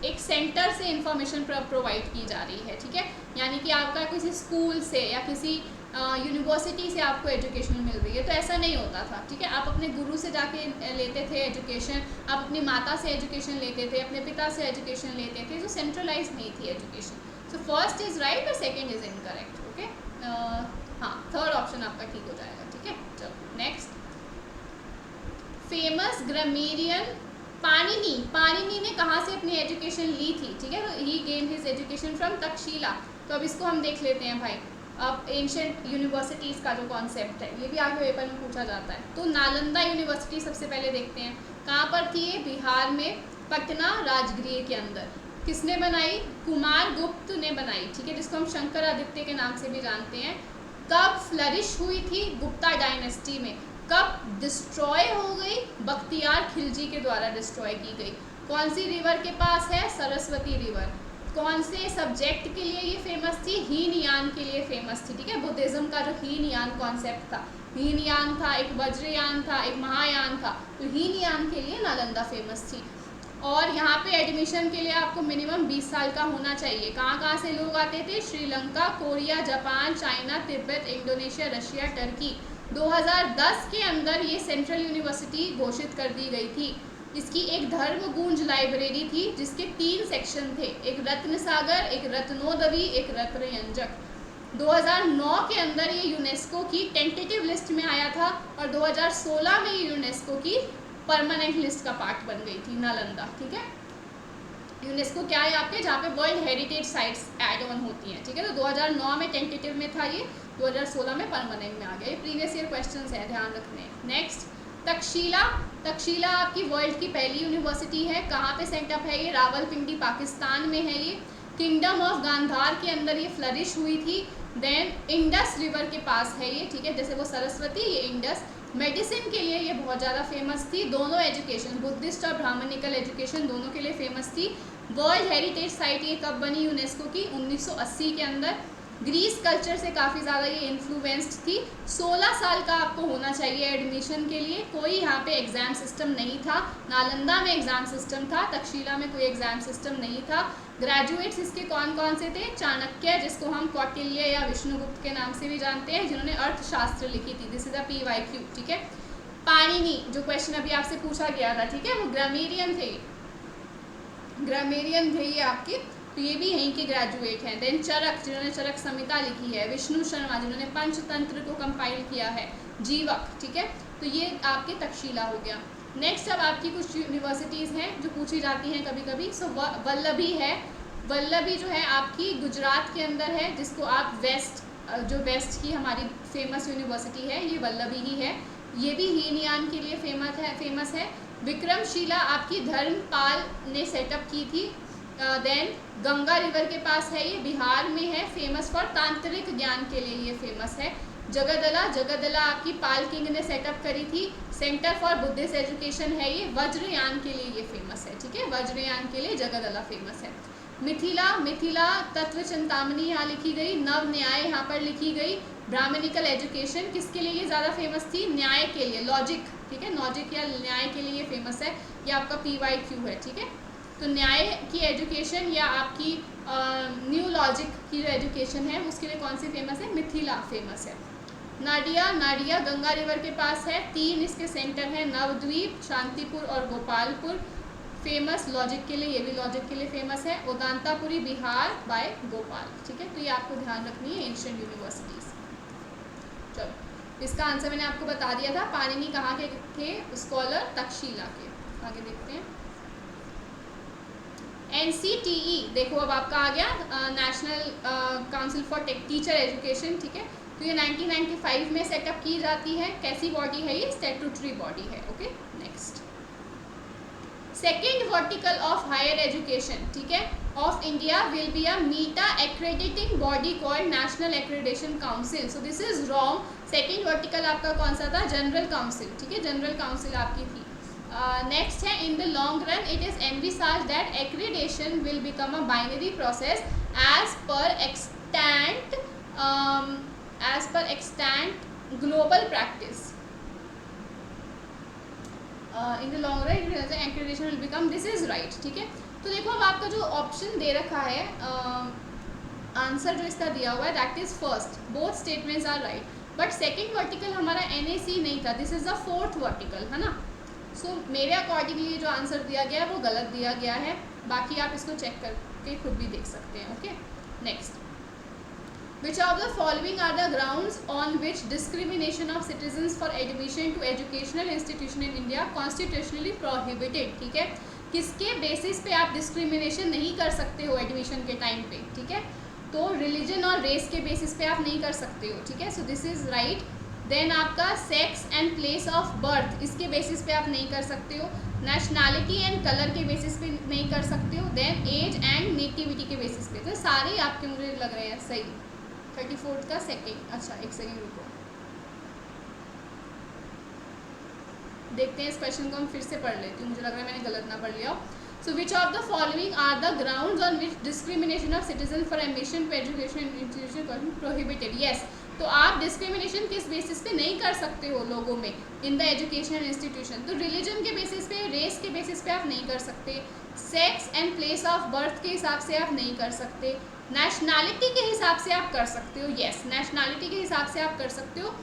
[SPEAKER 1] एक सेंटर से इंफॉर्मेशन प्रोवाइड की जा रही है, ठीक है। यानी कि आपका किसी स्कूल से या किसी यूनिवर्सिटी से आपको एजुकेशन मिल रही है, तो ऐसा नहीं होता था, ठीक है। आप अपने गुरु से जाके लेते थे एजुकेशन, आप अपनी माता से एजुकेशन लेते थे, अपने पिता से एजुकेशन लेते थे, जो सेंट्रलाइज नहीं थी education. So first is right और सेकेंड इज इनकरेक्ट, ओके। हाँ, थर्ड ऑप्शन आपका ठीक हो जाएगा, ठीक है। चलो नेक्स्ट, फेमस ग्रामेरियन पाणिनि ने कहाँ से अपनी एजुकेशन ली थी, ठीक है। तो he gain his education from Takshashila. तो अब इसको हम देख लेते हैं भाई। अब एंशिएंट यूनिवर्सिटीज़ का जो कॉन्सेप्ट है, ये भी आगे पेपर में पूछा जाता है। तो नालंदा यूनिवर्सिटी सबसे पहले देखते हैं, कहाँ पर थी ये? बिहार में, पटना राजगृह के अंदर। किसने बनाई? कुमार गुप्त ने बनाई, ठीक है, जिसको हम शंकरादित्य के नाम से भी जानते हैं। कब फ्लरिश हुई थी? गुप्ता डायनेस्टी में। कब डिस्ट्रॉय हो गई? बख्तियार खिलजी के द्वारा डिस्ट्रॉय की गई। कौन सी रिवर के पास है? सरस्वती रिवर। कौन से सब्जेक्ट के लिए ये फेमस थी? हीनयान के लिए फेमस थी, ठीक है। बुद्धिज्म का जो हीनयान कॉन्सेप्ट था, हीनयान था, एक वज्रयान था, एक महायान था, तो हीनयान के लिए नालंदा फेमस थी। और यहाँ पे एडमिशन के लिए आपको मिनिमम 20 साल का होना चाहिए। कहाँ कहाँ से लोग आते थे? Sri Lanka, Korea, Japan, China, Tibet, Indonesia, Russia, Turkey. 2010 के अंदर ये सेंट्रल यूनिवर्सिटी घोषित कर दी गई थी। इसकी एक धर्मगूंज लाइब्रेरी थी जिसके 3 सेक्शन थे, एक रत्न सागर, एक रत्नोदवी, एक रत्नयंजक। 2009 के अंदर ये यूनेस्को की टेंटेटिव लिस्ट में आया था और 2016 में ये यूनेस्को की परमानेंट लिस्ट का पार्ट बन गई थी नालंदा, ठीक है। यूनेस्को क्या है आपके, जहाँ पे world heritage sites add on होती हैं, ठीक है। तो 2009 में टेंटेटिव में था ये, 2016 में परमानेंट में आ गया। ये प्रीवियस ईयर क्वेश्चंस है, ध्यान रखने। नेक्स्ट, तक्षशिला। तक्षशिला आपकी वर्ल्ड की पहली यूनिवर्सिटी है। कहाँ पे सेटअप है ये? रावलपिंडी, पाकिस्तान में है ये। किंगडम ऑफ गांधार के अंदर ये फ्लरिश हुई थी। देन इंडस रिवर के पास है ये, ठीक है, जैसे वो सरस्वती, ये इंडस। मेडिसिन के लिए ये बहुत ज़्यादा फेमस थी। दोनों एजुकेशन, बुद्धिस्ट और ब्राह्मणिकल एजुकेशन, दोनों के लिए फेमस थी। वर्ल्ड हेरिटेज साइट ये कब बनी यूनेस्को की? 1980 के अंदर। ग्रीस कल्चर से काफ़ी ज़्यादा ये इन्फ्लुएंस्ड थी। 16 साल का आपको होना चाहिए एडमिशन के लिए। कोई यहाँ पे एग्ज़ाम सिस्टम नहीं था। नालंदा में एग्ज़ाम सिस्टम था, तक्षशिला में कोई एग्ज़ाम सिस्टम नहीं था। ग्रेजुएट्स इसके कौन कौन से थे? चाणक्य, जिसको हम कौटिल्य या विष्णुगुप्त के नाम से भी जानते हैं, जिन्होंने अर्थशास्त्र लिखी थी। दिस इज अ PYQ, ठीक है। पाणिनि, जो क्वेश्चन अभी आपसे पूछा गया था, ठीक है, वो ग्रामेरियन थे, ग्रामेरियन थे ये आपके, तो ये भी यहीं के ग्रेजुएट हैं। देन चरक, जिन्होंने चरक संहिता लिखी है। विष्णु शर्मा, जिन्होंने पंचतंत्र को कंपाइल किया है। जीवक, ठीक है, तो ये आपके तक्षशिला हो गया। नेक्स्ट अब आपकी कुछ यूनिवर्सिटीज़ हैं जो पूछी जाती हैं कभी कभी। सो वल्लभी है। वल्लभी जो है आपकी गुजरात के अंदर है, जिसको आप वेस्ट की हमारी फेमस यूनिवर्सिटी है, ये वल्लभी ही है। ये भी हीनयान के लिए फेमस है। विक्रमशिला आपकी धर्मपाल ने सेटअप की थी। देन गंगा रिवर के पास है, ये बिहार में है, फेमस फॉर तांत्रिक ज्ञान के लिए ये फेमस है। जगदला आपकी पाल किंग ने सेटअप करी थी। सेंटर फॉर बुद्धिस्ट एजुकेशन है ये। वज्रयान के लिए ये फेमस है, ठीक है, वज्रयान के लिए जगदला फेमस है। मिथिला तत्व चिंतामणि यहाँ लिखी गई। नव न्याय यहाँ पर लिखी गई। ब्राह्मणिकल एजुकेशन किसके लिए ये ज़्यादा फेमस थी? न्याय के लिए, लॉजिक, ठीक है, लॉजिक या न्याय के लिए ये फेमस है। ये आपका PYQ है, ठीक है। तो न्याय की एजुकेशन या आपकी न्यू लॉजिक की जो एजुकेशन है उसके लिए कौन सी फेमस है? मिथिला फेमस है। नाडिया गंगा रिवर के पास है। 3 इसके सेंटर हैं, नवद्वीप, शांतिपुर और गोपालपुर। फेमस लॉजिक के लिए, ये भी लॉजिक के लिए फेमस है। उदांतापुरी बिहार बाय गोपाल, ठीक है। तो ये आपको ध्यान रखनी है एंशिएंट यूनिवर्सिटीज़। चलो, इसका आंसर मैंने आपको बता दिया था। पाणिनि कहाँ के थे? स्कॉलर तक्षशिला के। आगे देखते हैं। NCTE देखो, अब आपका आ गया national council for teacher education, ठीक है। तो ये 1995 में सेटअप की जाती है। कैसी बॉडी है ये? स्टैट्यूटरी बॉडी है, okay. Next, second vertical of higher education, ठीक है, of India will be a meta accrediting body called national accreditation council. So this is wrong. Second vertical आपका कौन सा था? जनरल काउंसिल, ठीक है, जनरल काउंसिल आपकी थी। नेक्स्ट है, in the long run it is envisaged that accreditation will become a binary process as per extent global practice. In the long run accreditation will become, this is right, ठीक है। तो देखो, अब आपका जो ऑप्शन दे रखा है, आंसर जो इसका दिया हुआ है, that is first, both statements are right, but second vertical हमारा NAC नहीं था, this is the fourth vertical, है ना। सो मेरे अकॉर्डिंगली जो आंसर दिया गया है वो गलत दिया गया है। बाकी आप इसको चेक करके खुद भी देख सकते हैं, okay. Next, Which of the following are the grounds on which discrimination of citizens for admission to educational institution in India constitutionally prohibited? ठीक है, किसके बेसिस पे आप डिस्क्रिमिनेशन नहीं कर सकते हो एडमिशन के टाइम पे, ठीक है। तो रिलीजन और रेस के बेसिस पे आप नहीं कर सकते हो, ठीक है। So this is right. Then आपका sex and place of birth, इसके बेसिस पे आप नहीं कर सकते हो। नेशनैलिटी एंड कलर के बेसिस पे नहीं कर सकते हो। देन एज एंड नेटिविटी के बेसिस पे। तो सारे आपके मुझे लग रहे हैं सही। 34 का सेकेंड, अच्छा एक सेकेंड रुको, देखते हैं इस क्वेश्चन को हम फिर से पढ़ लेती हूँ, मुझे लग रहा है मैंने गलत ना पढ़ लिया। So which of the following are the grounds on which discrimination of citizens for admission to education institution prohibited? Yes. तो आप डिस्क्रिमिनेशन किस बेसिस पे नहीं कर सकते हो लोगों में इन द एजुकेशनल इंस्टीट्यूशन? तो रिलीजन के बेसिस पे, रेस के बेसिस पे आप नहीं कर सकते, sex and place of birth के हिसाब से आप नहीं कर सकते, नेशनैलिटी के हिसाब से आप कर सकते हो। यस, नेशनैलिटी के हिसाब से आप कर सकते हो।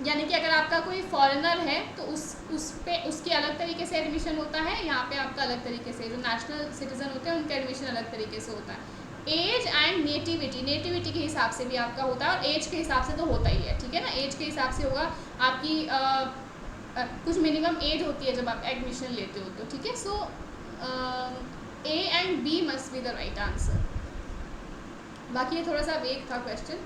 [SPEAKER 1] यानी कि अगर आपका कोई फॉरेनर है तो उस पे उसके अलग तरीके से एडमिशन होता है, यहाँ पे आपका अलग तरीके से, जो नेशनल सिटीजन होते हैं उनका एडमिशन अलग तरीके से होता है। एज एंड नेटिविटी के हिसाब से भी आपका होता है, और एज के हिसाब से तो होता ही है, ठीक है ना। एज के हिसाब से होगा आपकी कुछ मिनिमम एज होती है जब आप एडमिशन लेते हो तो, ठीक है। So A and B must be the right answer. बाकी ये थोड़ा सा वेग था question.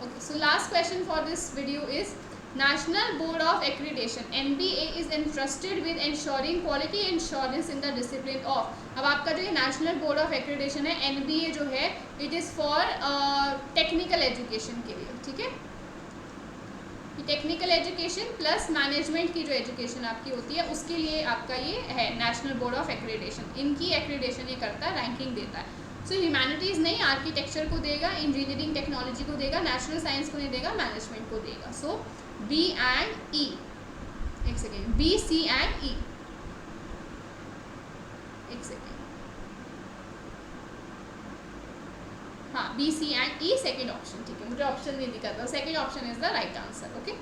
[SPEAKER 1] Okay, so last question for this video is National Board of Accreditation (NBA) is entrusted with ensuring quality assurance in the discipline of। अब आपका जो ये national board of accreditation है, NBA जो है, it is for technical education के लिए, ठीक है। टेक्निकल एजुकेशन प्लस मैनेजमेंट की जो एजुकेशन आपकी होती है उसके लिए आपका ये है नेशनल बोर्ड ऑफ एक्रेडिटेशन। इनकी एक्रेडिटेशन ये करता है, रैंकिंग देता है। सो ह्यूमैनिटीज़ नहीं, आर्किटेक्चर को देगा, इंजीनियरिंग टेक्नोलॉजी को देगा, नेचुरल साइंस को नहीं देगा, मैनेजमेंट को देगा। सो बी एंड ई, एक second, B C and E, एक सेकेंड, हाँ, B C and E second option, ठीक है। मुझे ऑप्शन नहीं दिखा था, second option is the right answer. Okay,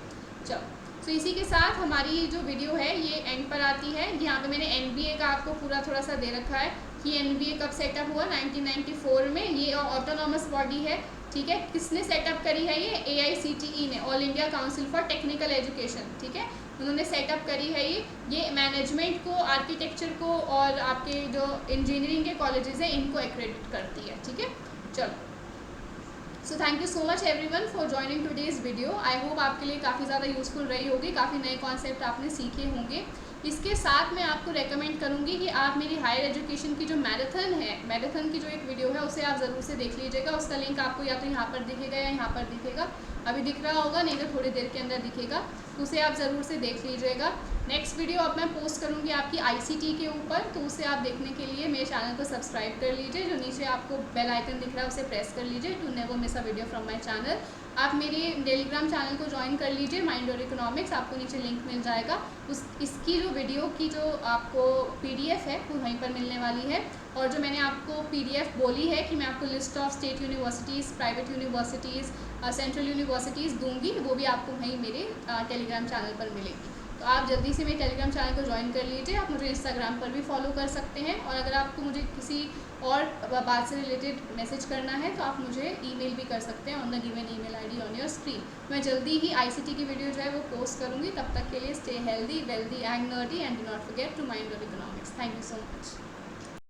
[SPEAKER 1] चलो। सो इसी के साथ हमारी जो वीडियो है ये एंड पर आती है। यहाँ पे मैंने एनबीए का आपको पूरा थोड़ा सा दे रखा है कि एनबीए कब सेटअप हुआ, 1994 में। ये ऑटोनॉमस बॉडी है, ठीक है। किसने सेटअप करी है ये? AICTE ने, all India council for technical education, ठीक है। उन्होंने सेटअप करी है ये मैनेजमेंट को, आर्किटेक्चर को और आपके जो इंजीनियरिंग के कॉलेजेस हैं इनको एक्रेडिट करती है, ठीक है। चलो, so thank you so much everyone for joining today's video. I hope आपके लिए काफ़ी ज़्यादा यूज़फुल रही होगी, काफ़ी नए कॉन्सेप्ट आपने सीखे होंगे। इसके साथ मैं आपको रेकमेंड करूँगी कि आप मेरी हायर एजुकेशन की जो मैराथन है, मैराथन की जो एक वीडियो है उसे आप ज़रूर से देख लीजिएगा। उसका लिंक आपको या तो यहाँ पर दिखेगा या यहाँ पर दिखेगा, अभी दिख रहा होगा, नहीं तो थोड़ी देर के अंदर दिखेगा, तो उसे आप ज़रूर से देख लीजिएगा। नेक्स्ट वीडियो अब मैं पोस्ट करूँगी आपकी ICT के ऊपर, तो उसे आप देखने के लिए मेरे चैनल को सब्सक्राइब कर लीजिए। जो नीचे आपको बेल आइकन दिख रहा है उसे प्रेस कर लीजिए to never miss a video from my channel. आप मेरे टेलीग्राम चैनल को ज्वाइन कर लीजिए, माइंड और इकोनॉमिक्स, आपको नीचे लिंक मिल जाएगा। इसकी जो वीडियो की जो आपको PDF है वो वहीं पर मिलने वाली है, और जो मैंने आपको PDF बोली है कि मैं आपको list of state universities, private universities, central universities दूंगी, वो भी आपको वहीं मेरे टेलीग्राम चैनल पर मिलेगी। तो आप जल्दी से मेरे टेलीग्राम चैनल को ज्वाइन कर लीजिए। आप मुझे इंस्टाग्राम पर भी फॉलो कर सकते हैं, और अगर आपको मुझे किसी और बात से रिलेटेड मैसेज करना है तो आप मुझे ईमेल भी कर सकते हैं on the given email ID on your screen. मैं जल्दी ही ICT की वीडियो जो है वो पोस्ट करूँगी। तब तक के लिए stay healthy, wealthy and nerdy, and do not forget to mind your economics. Thank you so much.